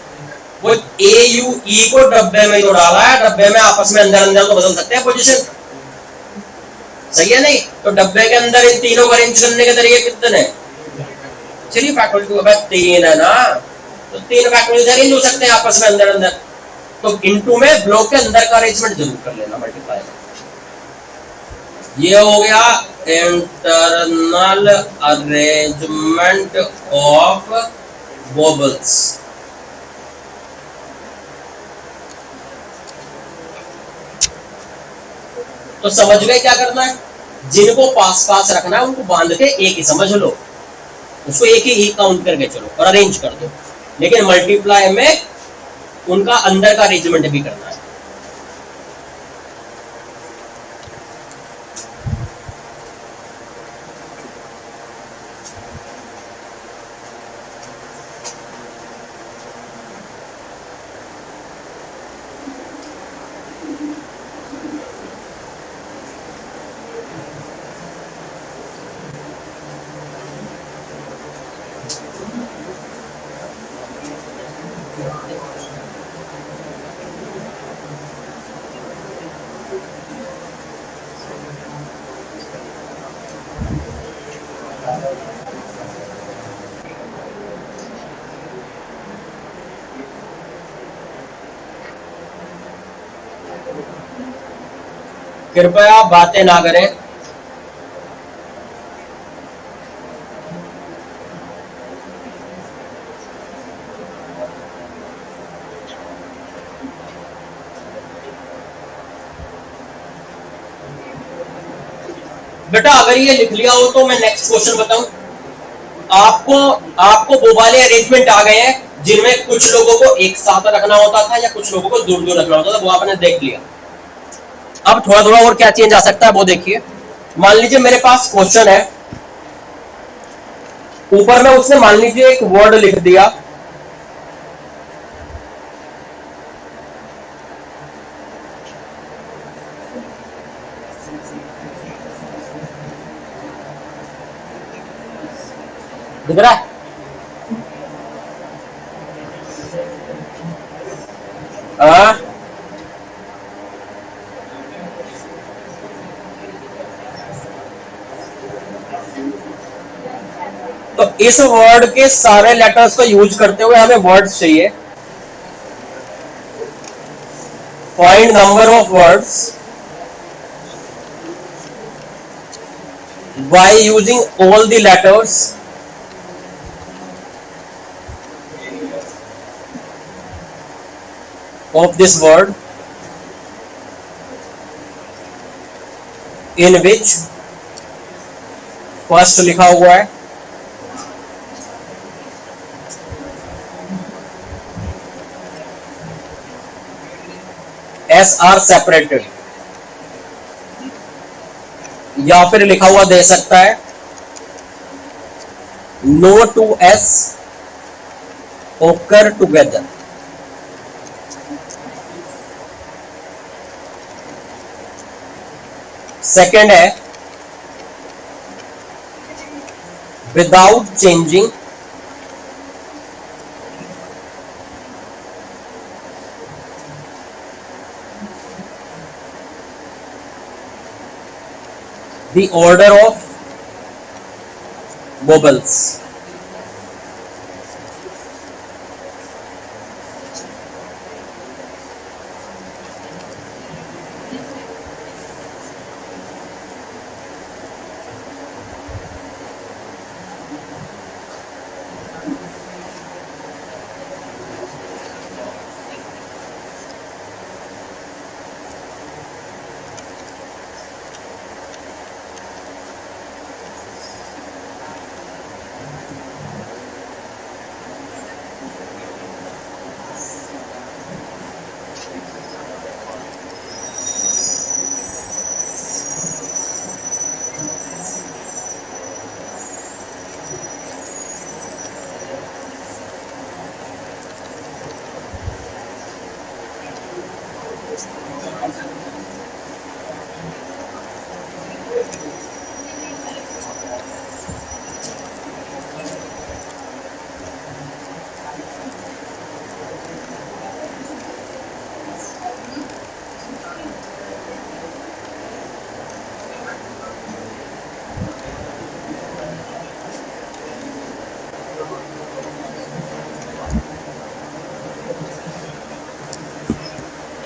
वो AUE को डब्बे में तो डाला है, डब्बे में आपस में अंदर अंदर तो बदल सकते हैं पोजीशन, सही है नहीं? तो डब्बे के अंदर इन तीनों को अरेंज करने के तरीके कितने? चलिए फैक्टोरियल 3 है ना, तो 3 फैक्टोरियल अरेंज हो सकते हैं आपस में अंदर अंदर। तो इनटू में ब्लॉक के अंदर का अरेंजमेंट जरूर कर लेना, मल्टीप्लाई। ये हो गया इंटरनल अरेंजमेंट ऑफ वोबल्स। तो समझ गए क्या करना है? जिनको पास पास रखना है उनको बांध के एक ही समझ लो, उसको एक ही काउंट करके चलो और अरेंज कर दो। लेकिन मल्टीप्लाई में उनका अंदर का अरेंजमेंट भी करना है। कृपया बातें ना करें। बेटा अगर ये लिख लिया हो तो मैं नेक्स्ट क्वेश्चन बताऊं। आपको वो वाले अरेंजमेंट आ गए हैं जिनमें कुछ लोगों को एक साथ रखना होता था या कुछ लोगों को दूर दूर रखना होता था, वो आपने देख लिया। अब थोड़ा थोड़ा और क्या चेंज आ सकता है वो देखिए। मान लीजिए मेरे पास क्वेश्चन है, ऊपर में उसने मान लीजिए एक वर्ड लिख दिया, दिख रहा है? हाँ, तो इस वर्ड के सारे लेटर्स को यूज करते हुए हमें वर्ड्स चाहिए। Find number of words by using all the letters of this word in which first लिखा हुआ है एस आर सेपरेटेड, या फिर लिखा हुआ दे सकता है नो टू एस ओकर टुगेदर। सेकेंड है without changing the order of vowels।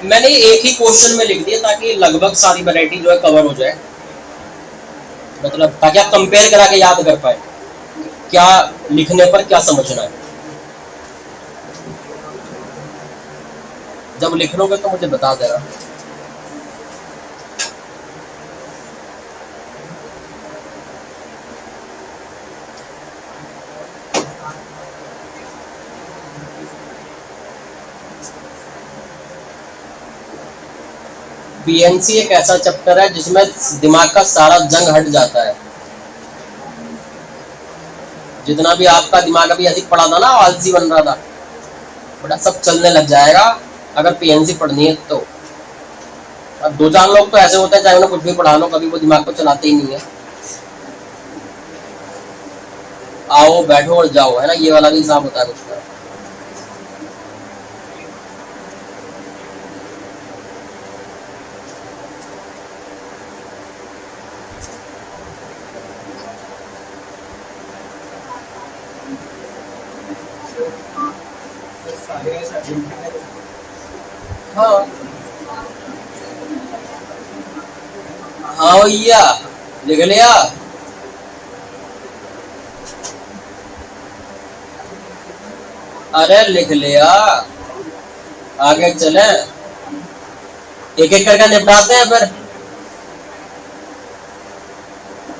मैंने एक ही क्वेश्चन में लिख दिया ताकि लगभग सारी वैरायटी जो है कवर हो जाए, मतलब ताकि आप कंपेयर करा के याद कर पाए क्या लिखने पर क्या समझना है। जब लिख लोगे तो मुझे बता देना। पीएनसी एक ऐसा चैप्टर है जिसमें दिमाग का सारा जंग हट जाता है। जितना भी आपका दिमाग अभी अधिक पड़ा था ना, आलसी बन रहा था, बड़ा सब चलने लग जाएगा अगर पीएनसी पढ़नी है तो। अब दो चार लोग तो ऐसे होते हैं चाहे उन्हें कुछ भी पढ़ा लो कभी वो दिमाग को चलाते ही नहीं है। आओ बैठो और जाओ, है ना, ये वाला भी हिसाब होता है कुछ का। हाँ हाँ भैया, लिख लिया। अरे लिख लिया, आगे चले, एक एक करके निपटाते हैं फिर।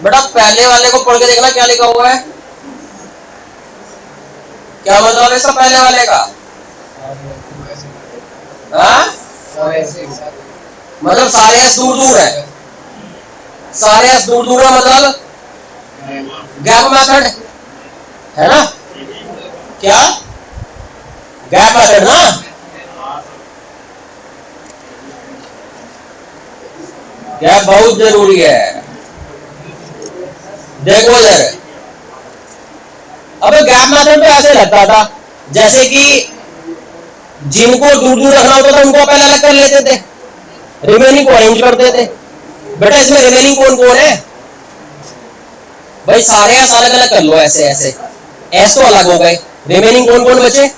बेटा पहले वाले को पढ़ के देखना क्या लिखा हुआ है, क्या मतलब है इसका पहले वाले का। हाँ मतलब सारे एस दूर दूर है, सारे एस दूर दूर है, मतलब गैप मेथड है ना, क्या गैप मेथड ना। गैप बहुत जरूरी है। देखो इधर, अब गैप मेथड तो ऐसे लगता था जैसे कि जिनको दूर दूर रखना होता था उनको पहले अलग कर लेते थे, रिमेनिंग को अरेंज करते थे। बेटा इसमें रिमेनिंग कौन कौन है भाई, सारे एस अलग अलग कर लो, ऐसे ऐसे एस तो अलग हो गए, रिमेनिंग कौन कौन बचे,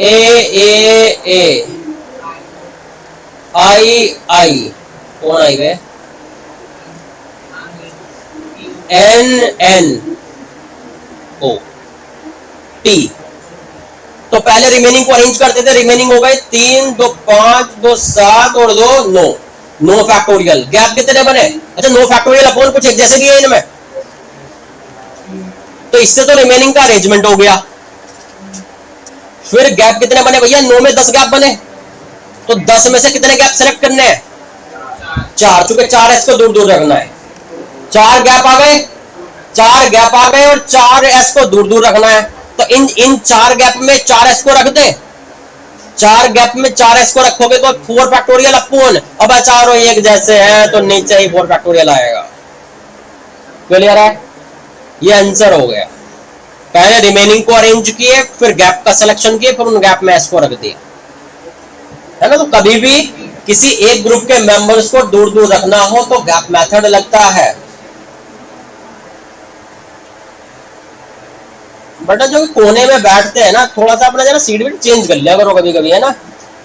ए आई कौन आई गए, एन ओ टी। तो पहले रिमेनिंग को अरेंज करते थे, रिमेनिंग हो गए 3 2 5 2 7 और 2 9, नो फैक्टोरियल। गैप कितने बने, अच्छा नो फैक्टोरियल अपॉन कुछ एक जैसे भी है इनमें, तो इससे तो रिमेनिंग का अरेंजमेंट हो गया। फिर गैप कितने बने भैया, 9 में 10 गैप बने, तो 10 में से कितने गैप सेलेक्ट करने हैं, 4, चूंकि 4 एस को दूर दूर रखना है, 4 गैप आ गए, 4 गैप आ गए और 4 एस को दूर दूर रखना है। तो इन 4 गैप में 4 एस को रख दे, 4 गैप में 4 एस को रखोगे तो 4 फैक्टोरियल अपॉन, अब चारों एक जैसे हैं तो नीचे ही 4 फैक्टोरियल आएगा। क्लियर है, ये आंसर हो गया। पहले रिमेनिंग को अरेंज किए, फिर गैप का सिलेक्शन किए, फिर उन गैप में एस को रख दिए, है ना। तो कभी भी किसी एक ग्रुप के मेंबर्स को दूर दूर रखना हो तो गैप मेथड लगता है। बट जो कोने में बैठते हैं ना, थोड़ा सा अपना जरा सीट भी चेंज कर लिया करो कभी कभी, है ना।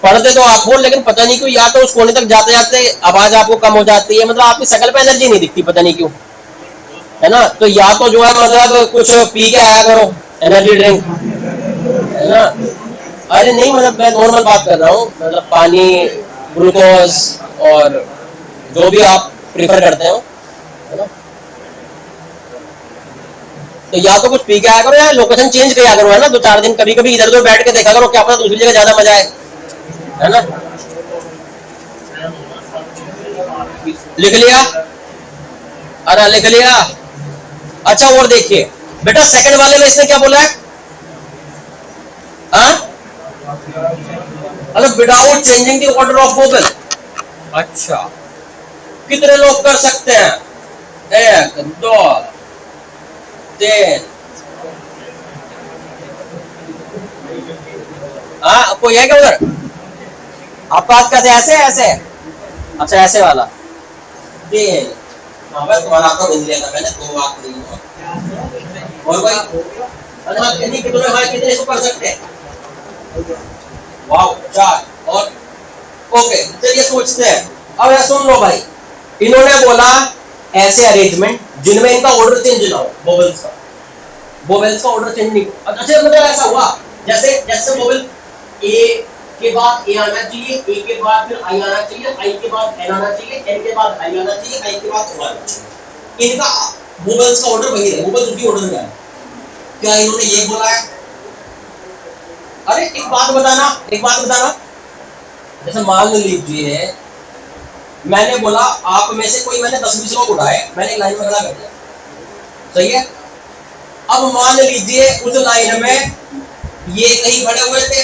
पढ़ते तो आप हो, लेकिन पता नहीं क्यों या तो उस कोने तक जाते जाते आवाज आपको कम हो जाती है, मतलब आपकी शक्ल पे एनर्जी नहीं दिखती, पता नहीं क्यों, है ना। तो या तो जो है मतलब कुछ पी के आया करो, एनर्जी ड्रिंक, है ना। अरे नहीं, मतलब मैं नॉर्मल बात कर रहा हूँ, मतलब पानी, ग्लूकोज और जो भी आप प्रीफर करते हो, है ना। तो या तो कुछ पी के आया करो या लोकेशन चेंज किया करो, है ना। 2-4 दिन कभी कभी इधर उधर बैठ के देखा करो, क्या पता दूसरी जगह ज्यादा मजा है ना। लिख लिया, अरे लिख लिया। अच्छा और देखिए बेटा, सेकंड वाले में इसने क्या बोला है, मतलब without changing the order of vowel. अच्छा, कितने लोग कर सकते हैं, 1 2 3, कोई है क्या उधर आपका हाथ, कैसे ऐसे ऐसे, अच्छा ऐसे वाला 3, तुम्हारा आपका मिल लिया था मैंने, 2 बात पड़ी और भाई, कितने इसको कर सकते हैं, वाओ 4 और ओके। चलिए सोचते हैं, अब यह सुन लो भाई, इन्होंने बोला ऐसे अरेंजमेंट जिनमें इनका ऑर्डर चेंज ना हो, वोवेल्स का ऑर्डर चेंज नहीं। अच्छा मतलब ऐसा हुआ जैसे वोवेल ए के बाद ए आना चाहिए, ए के बाद फिर आई आना चाहिए, आई के बाद एन आना चाहिए, एन के बाद आई आना चाहिए, आई के बाद ओ आना चाहिए। इनका वोवेल्स का ऑर्डर वही है, वोवेल्स उसी ऑर्डर में है। क्या इन्होंने ये बोला है, अरे एक बात बताना, जैसे मान लीजिए मैंने बोला आप में से कोई, मैंने 10-20 लोग उठाए, मैंने एक लाइन में खड़ा कर दिया, सही है। अब मान लीजिए उस लाइन में ये कहीं खड़े हुए थे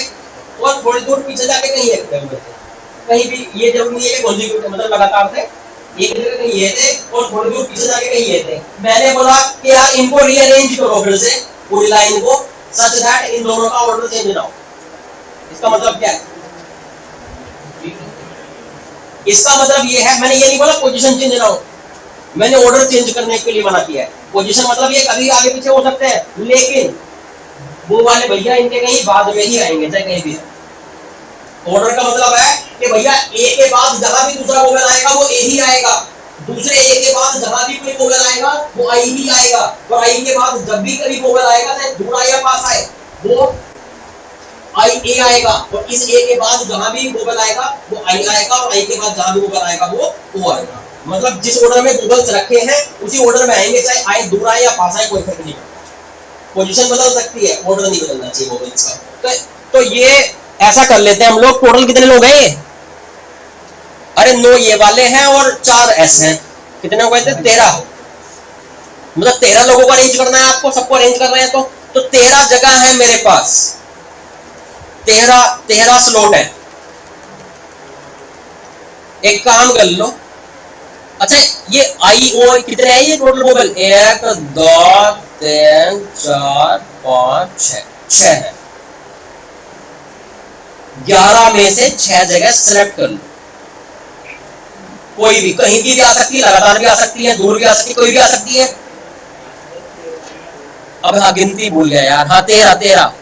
और थोड़ी दूर पीछे जाके कहीं ये खड़े हुए थे, कहीं भी ये जरूरी नहीं है कि कॉन्जिक्यूटिव मतलब लगातार थे, एक जगह कहीं ये थे और थोड़ी दूर पीछे जाके कहीं ये थे। मैंने बोला कि यार इनको रीअरेंज करो फिर से पूरी लाइन को, सच दैट इन दोनों का ऑर्डर चेंज ना हो। इसका मतलब क्या है, इसका मतलब ये है, मैंने ये नहीं बोला पोजीशन चेंज ना हो, मैंने ऑर्डर चेंज करने के लिए मना किया है। पोजीशन मतलब ये कभी आगे पीछे हो सकते हैं, लेकिन वो वाले भैया इनके कहीं बाद में ही आएंगे, चाहे कहीं भी। ऑर्डर का मतलब है कि भैया ए के बाद जहां भी दूसरा वोवेल आएगा वो ए ही आएगा, दूसरे ए के बाद जहां भी कोई वोवेल आएगा वो आई ही आएगा, और आई के बाद जब भी कभी वोवेल आएगा चाहे दूर आए या पास आए वो आई ए आएगा, और इस ए के बाद जहां भी वोवेल आएगा वो आई आएगा, और आई के बाद जहां भी वोवेल आएगा वो ओ आएगा। मतलब जिस ऑर्डर में वोवेल्स रखे हैं उसी ऑर्डर में आएंगे, चाहे आए दूर आए या पास आए, कोई फर्क नहीं। पोजीशन बदल सकती है, ऑर्डर नहीं बदलना चाहिए वोवेल्स का। तो ये ऐसा कर लेते हैं हम लोग। टोटल कितने लोग हैं, अरे 9 ये वाले हैं और 4 एस हैं, कितने हो गए थे? 13। मतलब 13 लोगों को अरेंज करना है आपको, सबको अरेंज कर रहे हैं तो 13 जगह है मेरे पास, 13 स्लॉट है। एक काम कर लो, अच्छा ये आई ओ कितने हैं ये टोटल मोबाइल? 1 2 3 4 5 6 है। 11 में से 6 जगह सेलेक्ट कर लो, कोई भी कहीं की भी आ सकती है, लगातार भी आ सकती है, दूर भी आ सकती है, कोई भी आ सकती है। अब हाँ गिनती भूल गया यार, हाँ 13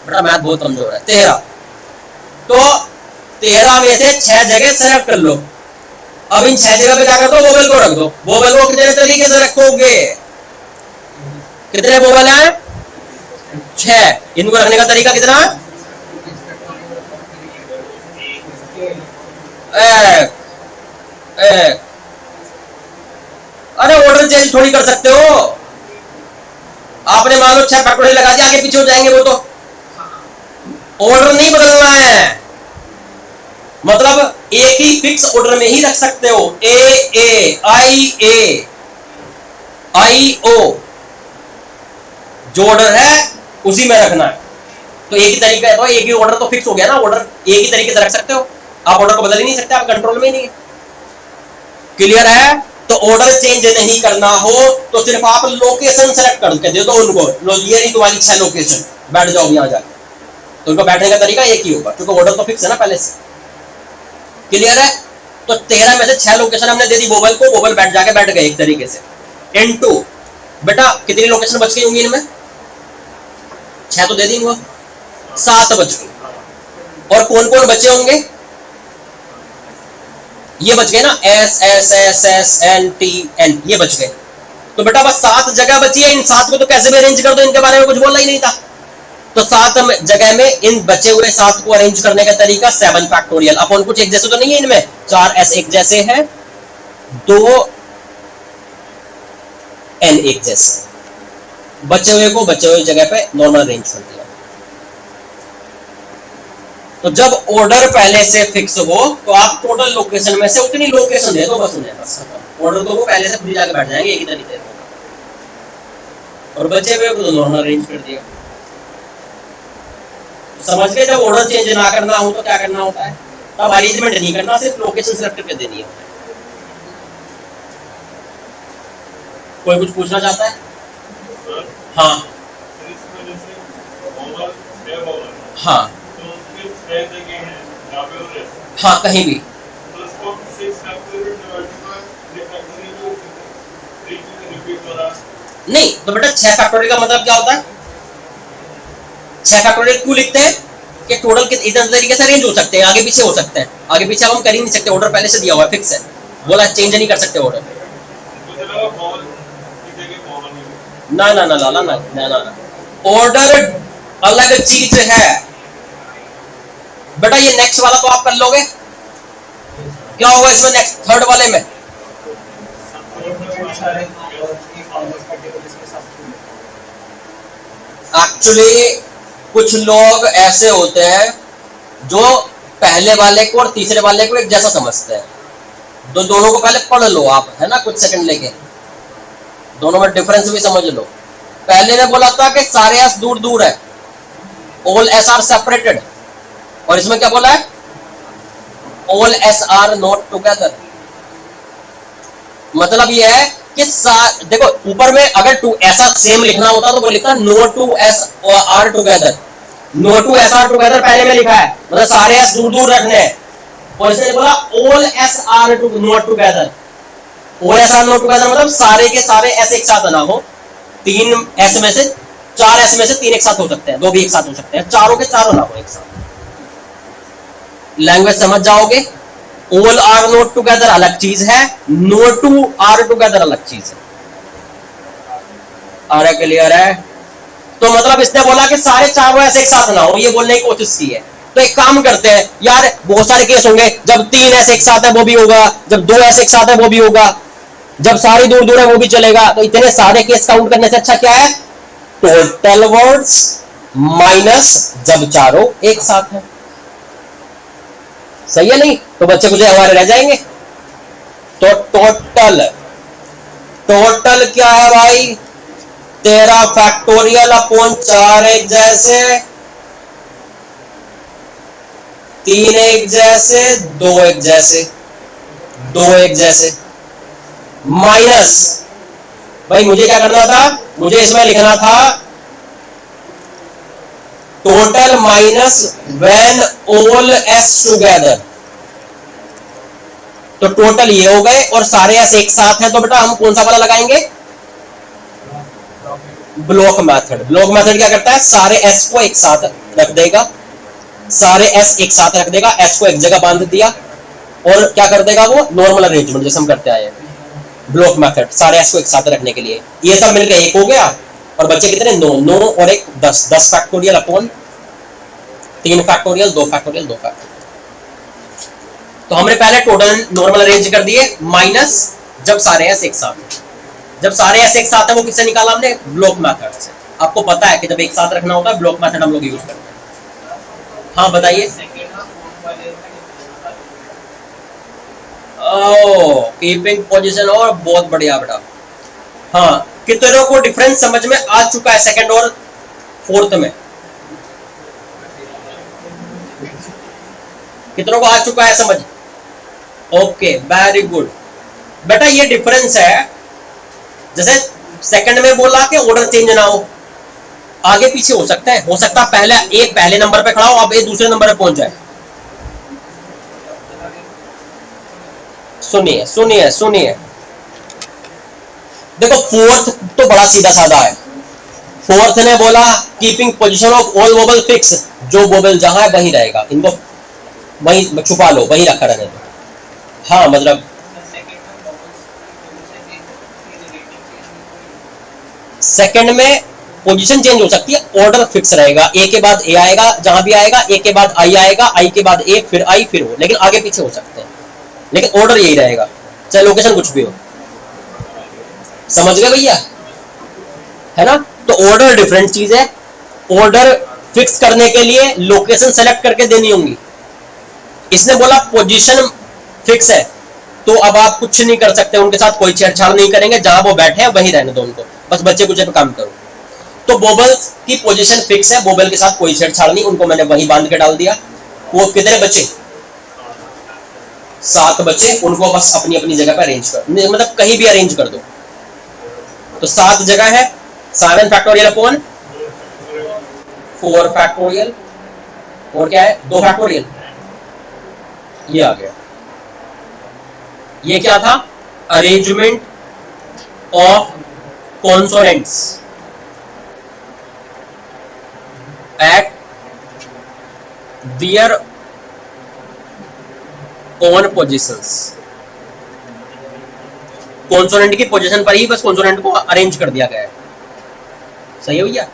बेटा मैथ बहुत कमजोर है। 13 तो 13 में से 6 जगह सेलेक्ट कर लो। अब इन 6 जगह पे क्या कर दो? वोवेल को रख दो। वोवेल को कितने तरीके से रखोगे? कितने वोवेल हैं? 6। इनको रखने का तरीका कितना? अरे ऑर्डर चेंज थोड़ी कर सकते हो आपने, मान लो 6 फैक्टोरियल लगा दिया, आगे पीछे हो जाएंगे वो, तो ऑर्डर नहीं बदलना है। मतलब एक ही फिक्स ऑर्डर में ही रख सकते हो, ए आई ओ जो ऑर्डर है उसी में रखना है। तो एक ही तरीका है, तो एक ही ऑर्डर तो फिक्स हो गया ना, ऑर्डर एक ही तरीके से रख सकते हो आप, ऑर्डर को बदल ही नहीं सकते, आप कंट्रोल में ही नहीं है। क्लियर है? तो ऑर्डर चेंज नहीं करना हो तो सिर्फ आप लोकेशन सेलेक्ट करके दे दो उनको, ये नहीं तुम्हारी 6 लोकेशन, बैठ जाओ यहां जाके, तो उनको बैठने का तरीका एक ही होगा क्योंकि ऑर्डर तो फिक्स है ना पहले से। क्लियर है? तो 13 में से 6 लोकेशन हमने दे दी वोवेल को, वोवेल बैठ जाके बैठ गए एक तरीके से। इनटू बेटा कितनी लोकेशन बच गई होंगी इनमें? 6 तो दे दी वो, 7 बच गई। और कौन कौन बचे होंगे? ये बच गए ना, S S S S N T N, ये बच गए। तो बेटा बस 7 जगह बची है, इन 7 को तो कैसे भी अरेंज कर दो, इनके बारे में कुछ बोलना ही नहीं था। तो 7 जगह में इन बचे हुए 7 को अरेंज करने का तरीका 7 फैक्टोरियल अपॉन कुछ एक जैसे तो नहीं है इनमें, 4 एस एक जैसे है, 2 एन एक जैसे, बचे हुए को बचे हुए जगह पे नॉर्मल अरेंज कर दिया। तो जब ऑर्डर पहले से फिक्स हो तो आप टोटल लोकेशन में से उतनी लोकेशन दे दो बस उन्हें, बस ऑर्डर तो वो पहले से फ्री जाके बैठ जाएंगे एक ही तरीके से, और बचे हुए को तो नॉर्मल अरेंज कर दिया। समझ गए? जब ऑर्डर चेंज ना करना हो तो क्या करना होता है? तब अरेंजमेंट नहीं करना, सिर्फ लोकेशन सेलेक्ट करके देनी है। कोई कुछ पूछना चाहता है? हाँ हाँ हाँ कहीं भी। नहीं तो बेटा 6 फैक्टोरियल का मतलब क्या होता है? 6 फैक्टोरियल क्यों लिखते हैं? कि टोटल के इधर तरीके से अरेंज हो सकते हैं, आगे पीछे हो सकते हैं, आगे पीछे हम कर ही नहीं सकते, ऑर्डर पहले से दिया हुआ है, फिक्स है, बोला चेंज नहीं कर सकते ऑर्डर। ना ना ना ना ना ना ना, ऑर्डर अलग चीज है बेटा। ये नेक्स्ट वाला तो आप कर लोगे, क्या होगा इसमें नेक्स्ट थर्ड वाले में? एक्चुअली कुछ लोग ऐसे होते हैं जो पहले वाले को और तीसरे वाले को एक जैसा समझते हैं, तो दोनों को पहले पढ़ लो आप, है ना, कुछ सेकंड लेके, दोनों में डिफरेंस भी समझ लो। पहले ने बोला था कि सारे एस दूर दूर है, ऑल एस आर सेपरेटेड, और इसमें क्या बोला है? All S R not together. मतलब ये है कि देखो ऊपर में अगर टू ऐसा सेम लिखना होता तो वो लिखता no two S are together, no two S are together पहले में लिखा है, मतलब सारे एस दूर दूर रखने हैं, और इसने बोला all S R not together. All S R not together मतलब सारे के सारे एस एक साथ ना हो, 3 एस में से 4 एस में से 3 एक साथ हो सकते हैं, 2 भी एक साथ हो सकते हैं, चारों के चारों ना हो एक साथ। लैंग्वेज समझ जाओगे? ऑल आर नॉट टुगेदर अलग चीज है, नो टू आर टुगेदर अलग चीज है। आ रहा क्लियर है? तो मतलब इसने बोला कि सारे चारों ऐसे एक साथ ना हो, ये बोलने की कोशिश की है। तो एक काम करते हैं यार, बहुत सारे केस होंगे जब 3 ऐसे एक साथ है वो भी होगा, जब 2 ऐसे एक साथ है वो भी होगा, जब सारी दूर दूर है वो भी चलेगा। तो इतने सारे केस काउंट करने से अच्छा क्या है? टोटल वर्ड्स माइनस जब चारों एक साथ है। सही है? नहीं तो बच्चे कुछ हमारे रह जाएंगे, तो टोटल टोटल क्या है भाई, 13 फैक्टोरियल अपॉन 4 एक जैसे, 3 एक जैसे, 2 एक जैसे, 2 एक जैसे, माइनस, भाई मुझे क्या करना था, मुझे इसमें लिखना था total minus when all S together. तो टोटल ये हो गए और सारे एस एक साथ हैं, तो बेटा हम कौन सा वाला लगाएंगे, ब्लॉक मेथड। ब्लॉक मेथड क्या करता है, सारे एस को एक साथ रख देगा, सारे एस एक साथ रख देगा, एस को एक जगह बांध दिया और क्या कर देगा वो नॉर्मल अरेंजमेंट जैसे हम करते आए हैं। ब्लॉक मेथड सारे एस को एक साथ रखने के लिए, ये सब मिलकर एक हो गया और बच्चे कितने, 9, 9 और एक 10, 10 factorial upon 3 factorial, 2 factorial, 2 factorial. तो हमने पहले टोटल नॉर्मल अरेंज कर दिए, माइनस जब सारे एस एक साथ, जब सारे एस एक साथ है वो किससे निकाला हमने, ब्लॉक मेथड से। आपको पता है कि जब एक साथ रखना होता है ब्लॉक मेथड हम लोग यूज करते हैं। हाँ बताइए। कीपिंग पोजीशन, और बहुत बढ़िया बेटा। हाँ, कितनों को डिफरेंस समझ में आ चुका है सेकंड और फोर्थ में, कितनों को आ चुका है समझ, ओके वेरी गुड। बेटा ये डिफरेंस है, जैसे सेकंड में बोला कि ऑर्डर चेंज ना हो, आगे पीछे हो सकता है, हो सकता है पहले एक पहले नंबर पे खड़ा हो, अब एक दूसरे नंबर पे पहुंच जाए। सुनिए सुनिए सुनिए, देखो फोर्थ तो बड़ा सीधा साधा है। फोर्थ ने बोला keeping position of all wobble fix, जो वोबल जहां है वहीं रहेगा, इनको वहीं छुपा लो, वहीं रखा रहने दो। हाँ मतलब सेकंड में पोजीशन चेंज हो सकती है, ऑर्डर फिक्स रहेगा, ए के बाद ए आएगा, जहां भी आएगा ए के बाद आई आएगा, आई के बाद ए, फिर आई, फिर ओ, लेकिन आगे पीछे हो सकते हैं, लेकिन ऑर्डर यही रहेगा, चाहे लोकेशन कुछ भी हो। समझ गए भैया, है ना। तो ऑर्डर डिफरेंट चीज है, ऑर्डर फिक्स करने के लिए लोकेशन सेलेक्ट करके देनी होंगी। इसने बोला पोजीशन फिक्स है, तो अब आप कुछ नहीं कर सकते, उनके साथ कोई छेड़छाड़ नहीं करेंगे, जहां वो बैठे हैं वहीं रहने दो उनको, बस बच्चे कुछ पे काम करो। तो बोबल्स की पोजीशन फिक्स है, बोबल के साथ कोई छेड़छाड़ नहीं, उनको मैंने वहीं बांध के डाल दिया। वो कितने बच्चे, 7 बच्चे, उनको बस अपनी अपनी जगह पर अरेंज कर, मतलब कहीं भी अरेंज कर दो। तो 7 जगह है, 7 फैक्टोरियल अपॉन 4 फैक्टोरियल, और क्या है 2 फैक्टोरियल, ये आ गया। ये क्या था, arrangement of consonants eight their own positions. Consonant की पोजीशन पर ही बस कॉन्सोनेंट को अरेंज कर दिया गया है। सही है भैया।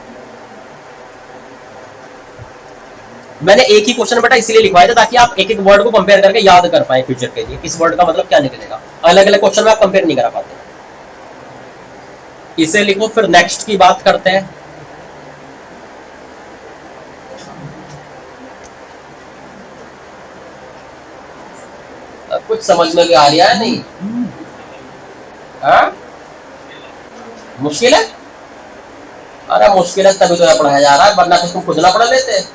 मैंने एक ही क्वेश्चन बेटा इसलिए लिखवाया था ताकि आप एक एक वर्ड को कंपेयर करके याद कर पाए फ्यूचर के लिए, किस वर्ड का मतलब क्या निकलेगा। अलग अलग क्वेश्चन में आप कंपेयर नहीं करा पाते, इसे लिखो, फिर नेक्स्ट की बात करते हैं। अब कुछ समझ में भी आ रहा है नहीं, हाँ मुश्किल है, अरे मुश्किल है तभी तो पढ़ाया जा रहा है, वरना तो तुम खुद ना पढ़ लेते।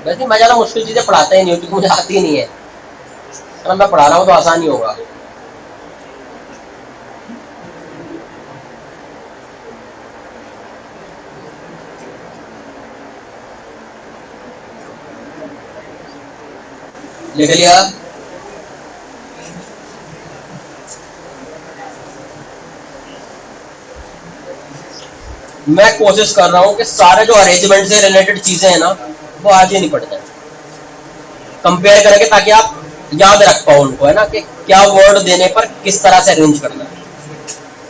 वैसे मैं ज्यादा मुश्किल चीजें पढ़ाता ही नहीं हूँ क्योंकि मुझे आती ही नहीं है, अगर मैं पढ़ा रहा हूँ तो आसान ही होगा। लिख लिया, मैं कोशिश कर रहा हूं कि सारे जो अरेंजमेंट से रिलेटेड चीजें हैं ना वो आज ही नहीं पढ़ जाए, कंपेयर करेंगे ताकि आप याद रख पाओ उनको, है ना, कि क्या वर्ड देने पर किस तरह से अरेंज करना है,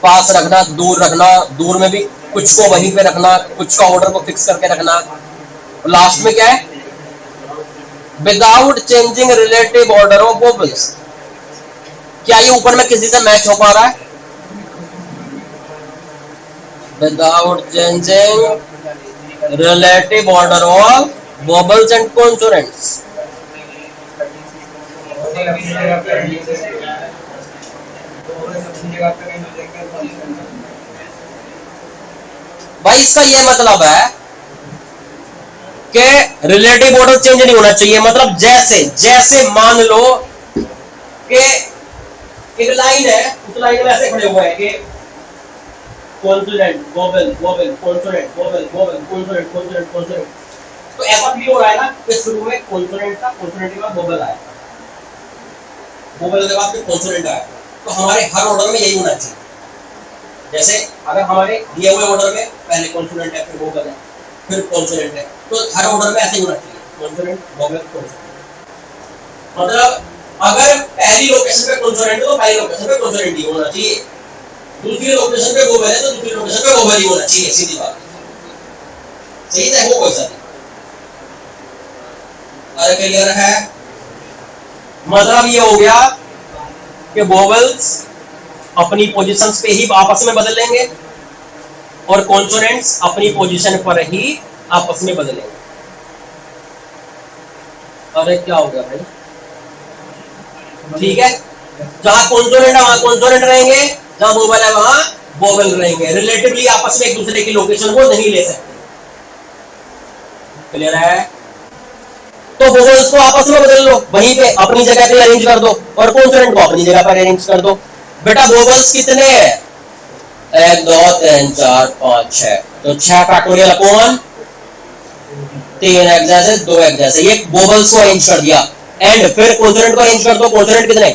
पास रखना, दूर रखना, दूर में भी कुछ को वहीं पे रखना, कुछ का ऑर्डर को फिक्स करके रखना। लास्ट में क्या है, without changing relative order of vowels. क्या ये ऊपर में किसी से मैच हो पा रहा है, without changing relative order of vowels and consonants. भाई इसका ये मतलब है कि रिलेटिव ऑर्डर चेंज नहीं होना चाहिए। मतलब जैसे जैसे मान लो कि एक लाइन है, उस लाइन में ऐसे खड़े हुए हैं कि consonant vowel vowel consonant vowel vowel consonant consonant consonant. तो ऐसा क्लियर हो रहा है ना कि शुरू में कॉन्सोनेंट था, कॉन्सोनेंट के बाद वोवेल आया, वोवेल के बाद फिर कॉन्सोनेंट आया। तो हमारे हर ऑर्डर में यही होना चाहिए। जैसे अगर हमारे दिए हुए ऑर्डर में पहले कॉन्सोनेंट है, फिर वोवेल है, फिर कॉन्सोनेंट है, तो हर ऑर्डर में ऐसे ही होना चाहिए, कॉन्सोनेंट वोवेल कॉन्सोनेंट। मतलब अगर पहली लोकेशन पे कॉन्सोनेंट है तो पहली लोकेशन पे कॉन्सोनेंट ही होना चाहिए, दूसरी लोकेशन पे वोवेल है तो दूसरी लोकेशन पे वोवेल ही होना चाहिए। सीधी बात, सही है, वो कैसा नहीं। अरे क्लियर है? मतलब ये हो गया कि वोवेल्स अपनी पोजीशंस पे ही आपस में बदलेंगे और कॉन्सोनेंट्स अपनी पोजीशन पर ही आपस में बदलेंगे। अरे क्या हो गया भाई? ठीक है, जहां कॉन्सोनेंट है वहां कॉन्सोनेंट रहेंगे, जहां वोवेल है वहां वोवेल रहेंगे। रिलेटिवली आपस में एक दूसरे की लोकेशन को नहीं ले सकते। क्लियर है? तो वोवेल्स को आपस में बदल लो, वहीं पे अपनी जगह पे अरेंज कर दो और कॉन्सोनेंट को अपनी जगह पर अरेंज कर दो। बेटा वोवेल्स कितने हैं? 1 2 3 4 5 6, तो 6 फैक्टोरियल अपॉन 3 एक जैसे 2 एक जैसे, ये वोवेल्स को अरेंज कर दिया। एंड फिर कॉन्सोनेंट को अरेंज कर दो। कॉन्सोनेंट कितने?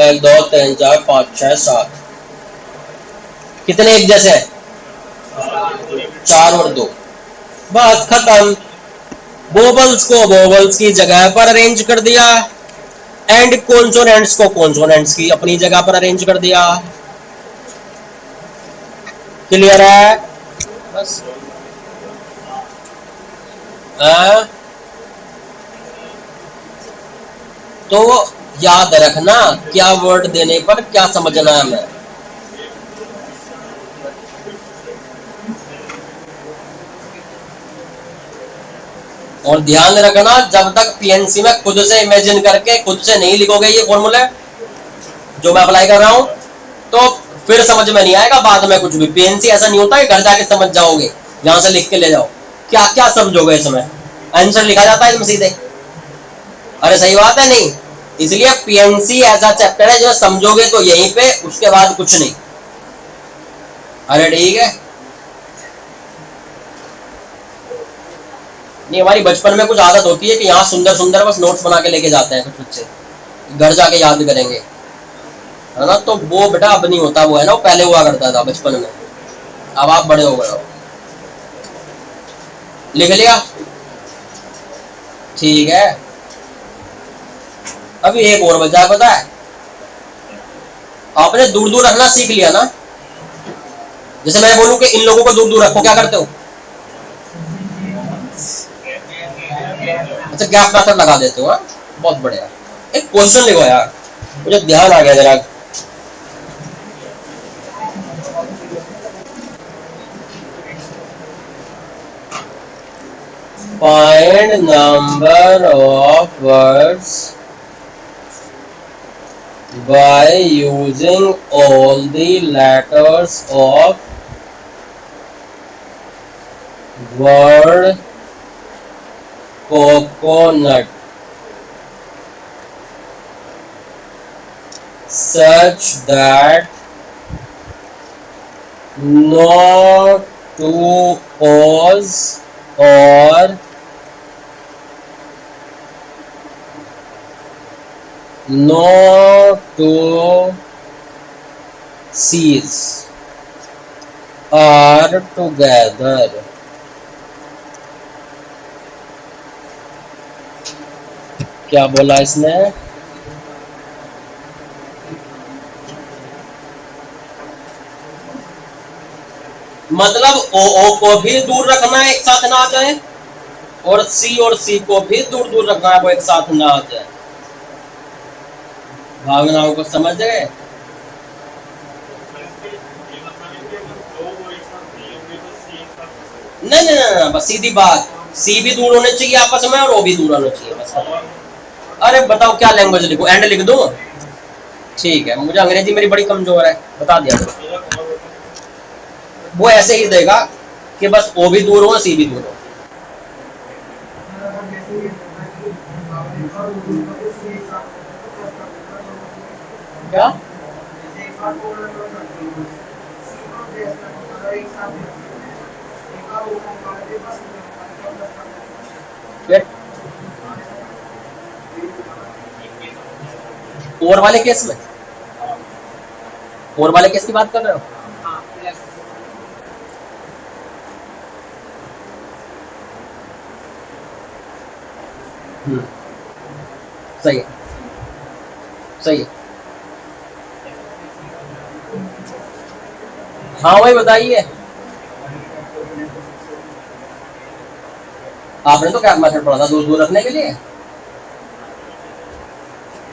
1 2 3 4 5 6 7, कितने एक जैसे? 4 और 2, बस खत्म। वोवेल्स को वोवेल्स की जगह पर अरेंज कर दिया एंड कॉन्सोनेंट्स को कॉन्सोनेंट्स की अपनी जगह पर अरेंज कर दिया। क्लियर है? बस तो याद रखना क्या वर्ड देने पर क्या समझना है हमें। और ध्यान रखना जब तक पीएनसी में खुद से इमेजिन करके खुद से नहीं लिखोगे ये फॉर्मूला जो मैं अप्लाई कर रहा हूं, तो फिर समझ में नहीं आएगा बाद में कुछ भी। पीएनसी ऐसा नहीं होता है घर जाके समझ जाओगे, यहां से लिख के ले जाओ, क्या क्या समझोगे इसमें, आंसर लिखा जाता है इसमें सीधे। अरे सही बात है नहीं? इसलिए पीएनसी ऐसा चैप्टर है जो समझोगे तो यहीं पे, उसके बाद कुछ नहीं। अरे ठीक है, नहीं हमारी बचपन में कुछ आदत होती है कि यहाँ सुंदर सुंदर बस नोट्स बना के लेके जाते हैं कुछ बच्चे, घर जाके याद करेंगे, है ना? तो वो बेटा अब नहीं होता, वो है ना, वो पहले हुआ करता था बचपन में, अब आप बड़े हो गए हो। लिख लिया? ठीक है, अभी एक और बचा है, पता है? आपने दूर दूर रखना सीख लिया ना। जैसे मैं बोलूं कि इन लोगों को दूर दूर रखो, क्या करते हो? अच्छा गैप मेथड लगा देते हो। बहुत बढ़िया। एक क्वेश्चन लिखो यार, मुझे ध्यान आ गया जरा। Find number of words by using all the letters of word coconut such that no two O's or no two C's are together. क्या बोला इसने? मतलब ओ को भी दूर रखना है एक साथ ना आ जाए, और सी को भी दूर दूर रखना है वो एक साथ ना आ जाए। भावनाओं को समझ गए? नहीं नहीं नहीं, बस सीधी बात, सी भी दूर होने चाहिए आपस में और ओ भी दूर होने चाहिए बस। अरे बताओ क्या लैंग्वेज लिखूं, एंड लिख दूं? ठीक है, मुझे अंग्रेजी मेरी बड़ी कमजोर है, बता दिया वो ऐसे ही देगा कि बस ओ भी दूर हो सी भी दूर हो। क्या फिर और वाले केस में, और वाले केस की बात कर रहे हो? सही है, सही है। हाँ भाई बताइए, आपने तो क्या मेथड पढ़ा था दूर दूर रखने के लिए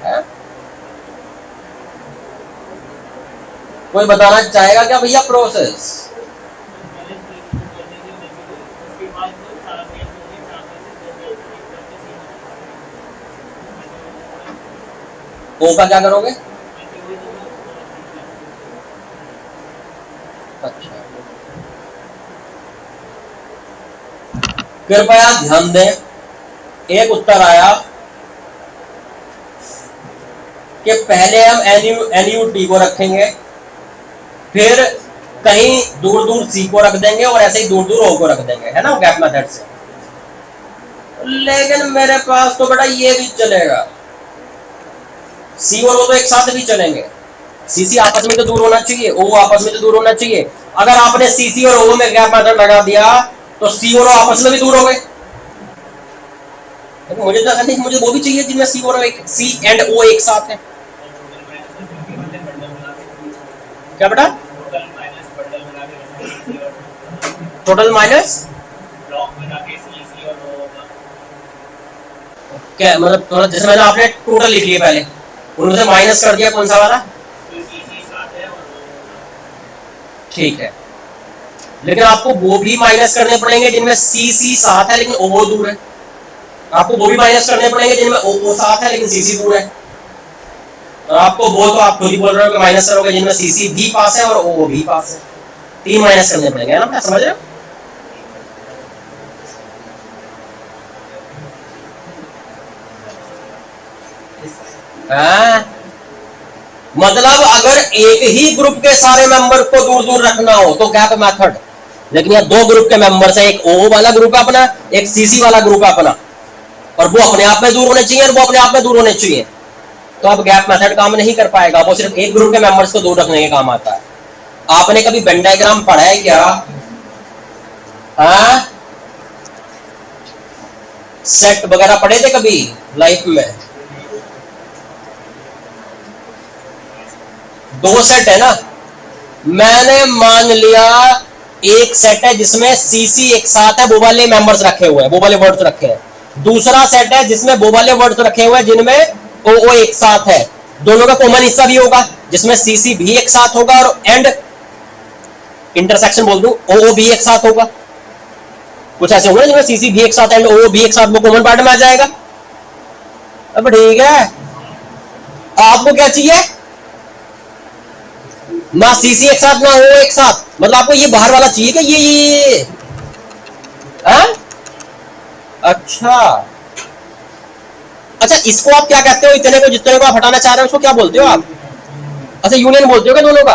है? कोई बताना चाहेगा क्या भैया प्रोसेस? ओ का क्या करोगे? अच्छा, कृपया ध्यान दें, एक उत्तर आया कि पहले हम NUT को रखेंगे, फिर कहीं दूर दूर सी को रख देंगे और ऐसे ही दूर दूर ओ को रख देंगे, है ना गैप मेथड से। लेकिन मेरे पास तो बेटा ये भी चलेगा, सी और ओ तो एक साथ भी चलेंगे, सीसी आपस में तो दूर होना चाहिए, ओ आपस में तो दूर होना चाहिए। अगर आपने सीसी और ओ में गैप मेथड लगा दिया तो सी और ओ आपस में भी दूर हो गए। तो मुझे तो ऐसा नहीं, मुझे वो भी चाहिए जिनमें सी और सी एंड ओ एक साथ है। क्या बेटा? टोटल माइनस क्या मतलब? तो जैसे मैंने आपने टोटल लिख लिया पहले, उनमें से माइनस कर दिया कौन सा वाला? ठीक है, लेकिन आपको वो भी माइनस करने पड़ेंगे जिनमें सी सी साथ है लेकिन ओ दूर है। आपको वो भी माइनस करने पड़ेंगे जिनमें ओ साथ है लेकिन सी सी दूर है। और आपको वो तो आप खुद ही बोल रहे हो कि माइनस करोगे जिनमें सी सी भी पास है और ओ भी पास है। 3 माइनस करने पड़ेंगे, है ना? क्या समझ रहे हो? मतलब अगर एक ही ग्रुप के सारे मेंबर को दूर दूर रखना हो तो गैप मेथड, लेकिन यहाँ दो ग्रुप के मेंबर्स है, एक ओ वाला ग्रुप है अपना, एक सीसी वाला ग्रुप है अपना, और वो अपने आप में दूर होने चाहिए और वो अपने आप में दूर होने चाहिए, तो अब गैप मेथड काम नहीं कर पाएगा, वो सिर्फ एक ग्रुप के मेंबर्स को दूर रखने के काम आता है। आपने कभी वेन डायग्राम पढ़ा है क्या? हाँ, सेट वगैरह पढ़े थे कभी लाइफ में? दो सेट है ना, मैंने मान लिया एक सेट है जिसमें सीसी एक साथ है, वो वाले मेंबर्स रखे हुए हैं, वो वाले वर्ड्स रखे हैं। दूसरा सेट है जिसमें वो वाले वर्ड्स रखे हुए हैं जिनमें ओ एक साथ है, दोनों का कॉमन हिस्सा भी होगा जिसमें सीसी भी एक साथ होगा और एंड इंटरसेक्शन बोल दूं ओ भी एक साथ होगा। कुछ ऐसे होंगे जिसमें सीसी भी एक साथ एंड ओ भी एक साथ, वो कॉमन पार्ट में आ जाएगा। अब ठीक है, आपको क्या चाहिए? ना सीसी एक साथ ना ओ एक साथ, मतलब आपको ये बाहर वाला चाहिए क्या? ये आ? अच्छा अच्छा, इसको आप क्या कहते हो? इतने को जितने को आप हटाना चाह रहे हो उसको क्या बोलते हो आप? अच्छा, यूनियन बोलते हो क्या दोनों का?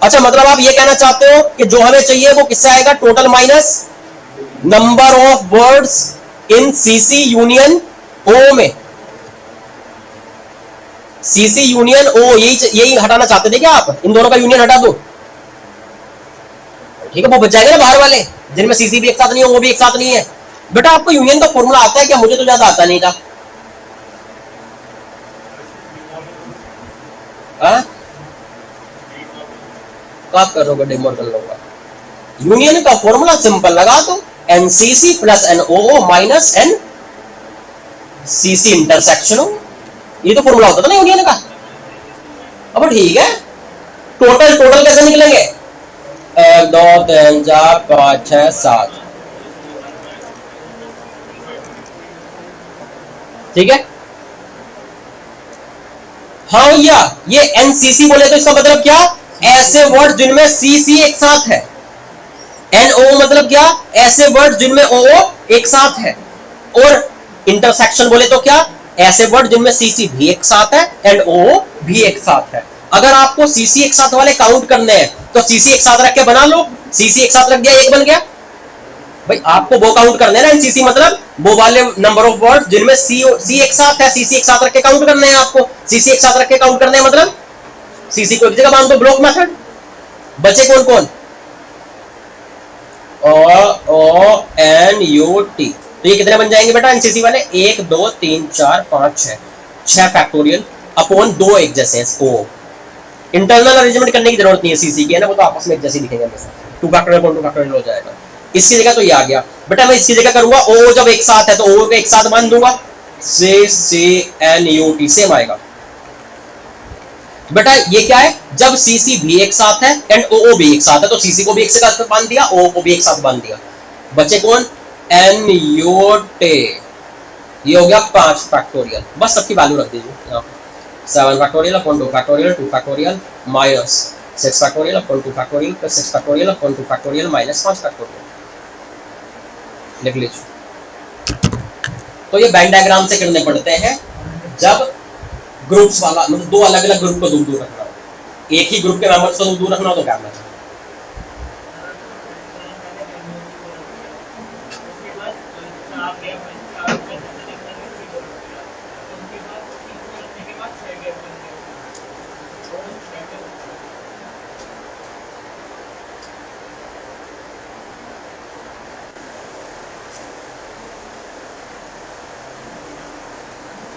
अच्छा, मतलब आप ये कहना चाहते हो कि जो हमें चाहिए वो किससे आएगा? Total minus number of words in CC union O में। सीसी यूनियन ओ, यही हटाना चाहते थे क्या आप? इन दोनों का यूनियन हटा दो, ठीक है, वो बच जाएंगे ना बाहर वाले जिनमें सीसी भी एक साथ नहीं है, वो भी एक साथ नहीं है। बेटा आपको यूनियन का फॉर्मूला आता है क्या? मुझे तो ज्यादा आता नहीं था। क्या करोगे? डिमोर कर लूंगा। यूनियन का फॉर्मूला सिंपल लगा दो, NCC plus NOO minus N CC intersection. ये तो फॉर्मूला होता था ना यूनियन का। अब ठीक है, टोटल टोटल कैसे निकलेंगे? 1 2 3 4 5 6 7। ठीक है। हाँ भैया, ये एनसीसी बोले तो इसका मतलब क्या, ऐसे वर्ड जिनमें सीसी एक साथ है। एनओ मतलब क्या, ऐसे वर्ड जिनमें ओओ एक साथ है। और इंटरसेक्शन बोले तो क्या, ऐसे वर्ड जिनमें सीसी भी एक साथ है एंड ओ भी एक साथ है। अगर आपको सीसी एक साथ वाले काउंट करने हैं तो सीसी एक साथ रख के बना लो, सीसी एक साथ रख दिया एक बन गया। भाई आपको वो काउंट करने हैं ना, सीसी मतलब वो वाले नंबर ऑफ वर्ड जिनमें सी एक साथ है, सीसी एक साथ रख के काउंट करने हैं आपको। सीसी एक साथ रख के काउंट करने हैं मतलब सीसी को एक जगह बांध दो, ब्लॉक मेथड। बचे कौन कौन, ओ एन यू टी। तो ये कितने बन जाएंगे बेटा एनसीसी वाले, 1 2 3 4 5 6, 6 फैक्टोरियल अपॉन 2 एक जैसे हैं। ओ इंटरनल अरेंजमेंट करने की जरूरत नहीं है सीसी की, है ना, वो तो आपस में एक जैसे दिखेंगे हमेशा। 2 फैक्टोरियल अपॉन 2 फैक्टोरियल हो जाएगा। इसकी जगह तो ये आ गया बेटा, मैं इसकी जगह करूंगा ओ जब एक साथ है तो ओ को एक साथ बांध दूंगा, C N U T same आएगा। बेटा ये क्या है, जब सीसी भी एक साथ है एंड ओ भी एक साथ है तो सीसी को भी एक साथ बांध दिया, ओ को भी एक साथ बांध दिया। बचे कौन, एन यू टे। ये हो गया 5 फैक्टोरियल। बस सबकी वैल्यू रख दीजिए, 7 factorial upon 2 factorial 2 factorial minus 6 factorial upon 2 factorial plus 6 factorial upon 2 factorial minus 5 factorial. लिख लीजिए। तो ये बैंड डायग्राम से करने पड़ते हैं जब ग्रुप्स वाला, मतलब 2 अलग अलग ग्रुप को दूर दूर रखना हो। एक ही ग्रुप के मेंबर्स को दूर रखना हो तो क्या करना चाहिए।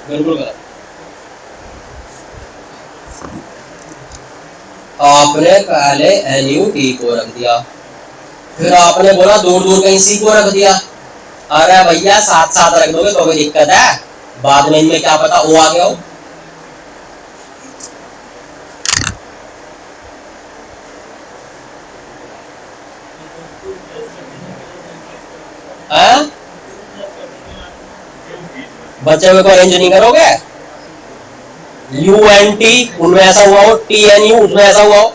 बिल्कुल गलत। आपने पहले NUT को रख दिया, फिर आपने बोला दूर दूर कहीं C को रख दिया। अरे भैया साथ साथ रख दोगे तो कोई दिक्कत है, बाद में इनमें क्या पता O आ गया हो। बच्चे हुए को अरेंज नहीं करोगे, UNT उनमें ऐसा हुआ हो, TNU उसमें ऐसा हुआ हो।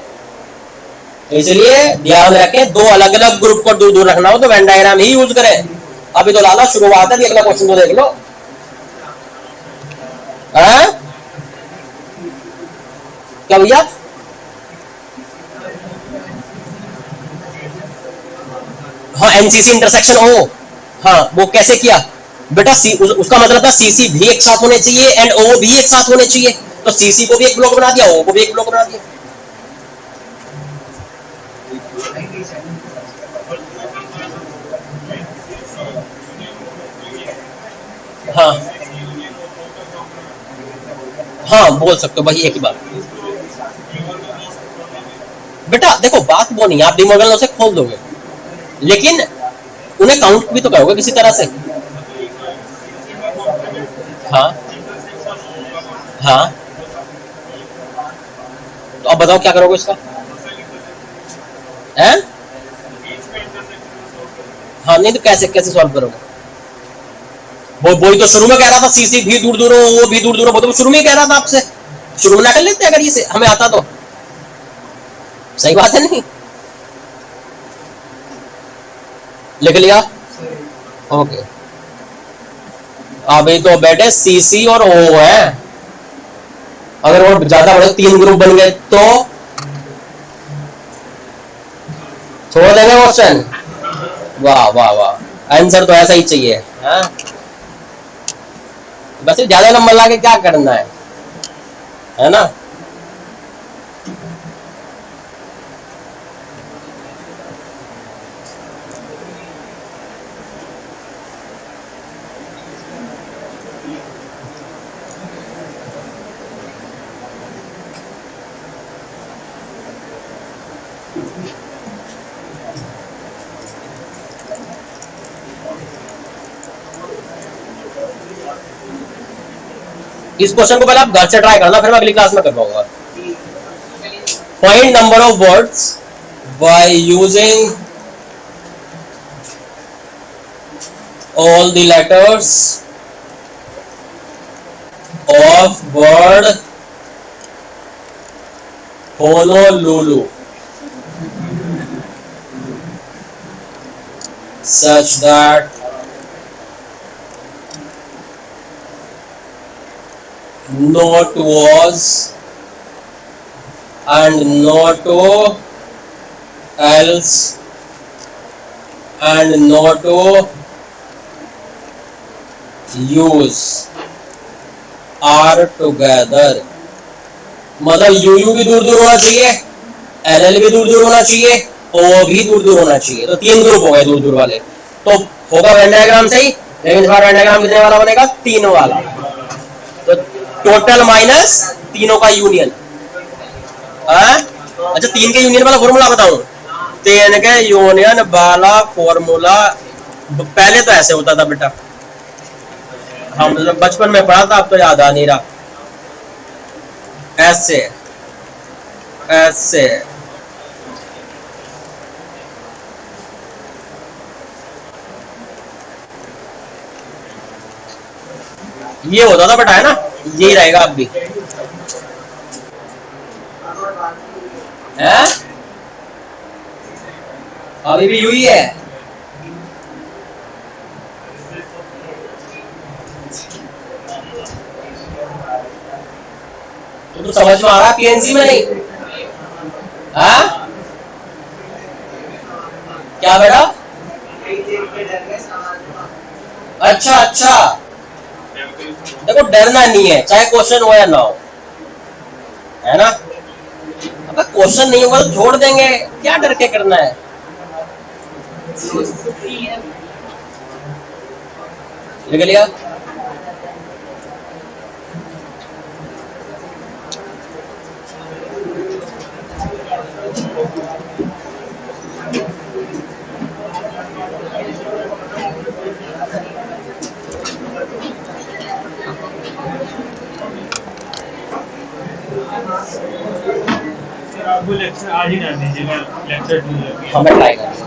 इसलिए ध्यान रखें, 2 अलग अलग ग्रुप को दूर दूर रखना हो तो वेन डायग्राम ही यूज करें। अभी तो लाला शुरुआत है, अगला क्वेश्चन तो देख लो। क्या भैया, हाँ एनसीसी इंटरसेक्शन ओ, हाँ वो कैसे किया बेटा, उसका मतलब था सीसी भी एक साथ होने चाहिए एंड ओ भी एक साथ होने चाहिए, तो सीसी को भी एक ब्लॉक बना दिया, ओ को भी एक ब्लॉक बना दिया। हाँ हाँ बोल सकते हो भाई, एक ही बात। बेटा देखो बात वो नहीं है, आप डिमोर्गन से खोल दोगे लेकिन उन्हें काउंट भी तो करोगे किसी तरह से। हाँ हाँ, तो अब बताओ क्या करोगे इसका, हैं? हाँ नहीं तो कैसे कैसे सॉल्व करोगे, वो तो शुरू में कह रहा था सीसी भी दूर दूर हो, वो भी दूर दूर हो, वो तो शुरू में कह रहा था आपसे। शुरू में ना कर लेते अगर ये हमें आता तो, सही बात है नहीं। लिख लिया, ओके। अभी तो बेटे सीसी और ओ है, अगर वो ज्यादा बड़े 3 ग्रुप बन गए तो छोड़ देंगे क्वेश्चन। वाह वाह वाह, आंसर तो ऐसा ही चाहिए। हाँ वैसे ज्यादा नंबर लाके क्या करना है ना। इस क्वेश्चन को पहले आप घर से ट्राई करना, फिर मैं अगली क्लास में कर पाऊंगा। Find number of words by using all the letters of word Honolulu such that not was and not else and not use are together। मतलब यू भी दूर दूर होना चाहिए, एल भी दूर दूर होना चाहिए, ओ भी दूर दूर होना चाहिए। तो तीन ग्रुप हो गए दूर दूर वाले। तो होगा वेन डायग्राम सही, लेकिन इस बार वेन डायग्राम कितने वाला बनेगा? तीनों वाला। तो टोटल माइनस तीनों का यूनियन। अच्छा, तीन के यूनियन वाला फॉर्मूला बताऊं? तीन के यूनियन वाला फॉर्मूला पहले तो ऐसे होता था बेटा, हम तो बचपन में पढ़ा था, अब तो याद आ नहीं रहा। ऐसे ऐसे ये होता था बेटा, है ना? यही रहेगा अब भी, है? अभी भी यही है। तो समझ में आ रहा है पीएनसी में नहीं? हाँ क्या बेटा? अच्छा अच्छा, देखो डरना नहीं है, चाहे क्वेश्चन हो या ना हो, है ना? अगर क्वेश्चन नहीं होगा तो छोड़ देंगे, क्या डर के करना है? लिख लिया? आपको लेक्चर आज ही डाल दीजिएगा, लेक्चर 2 हमें ट्राई करेंगे।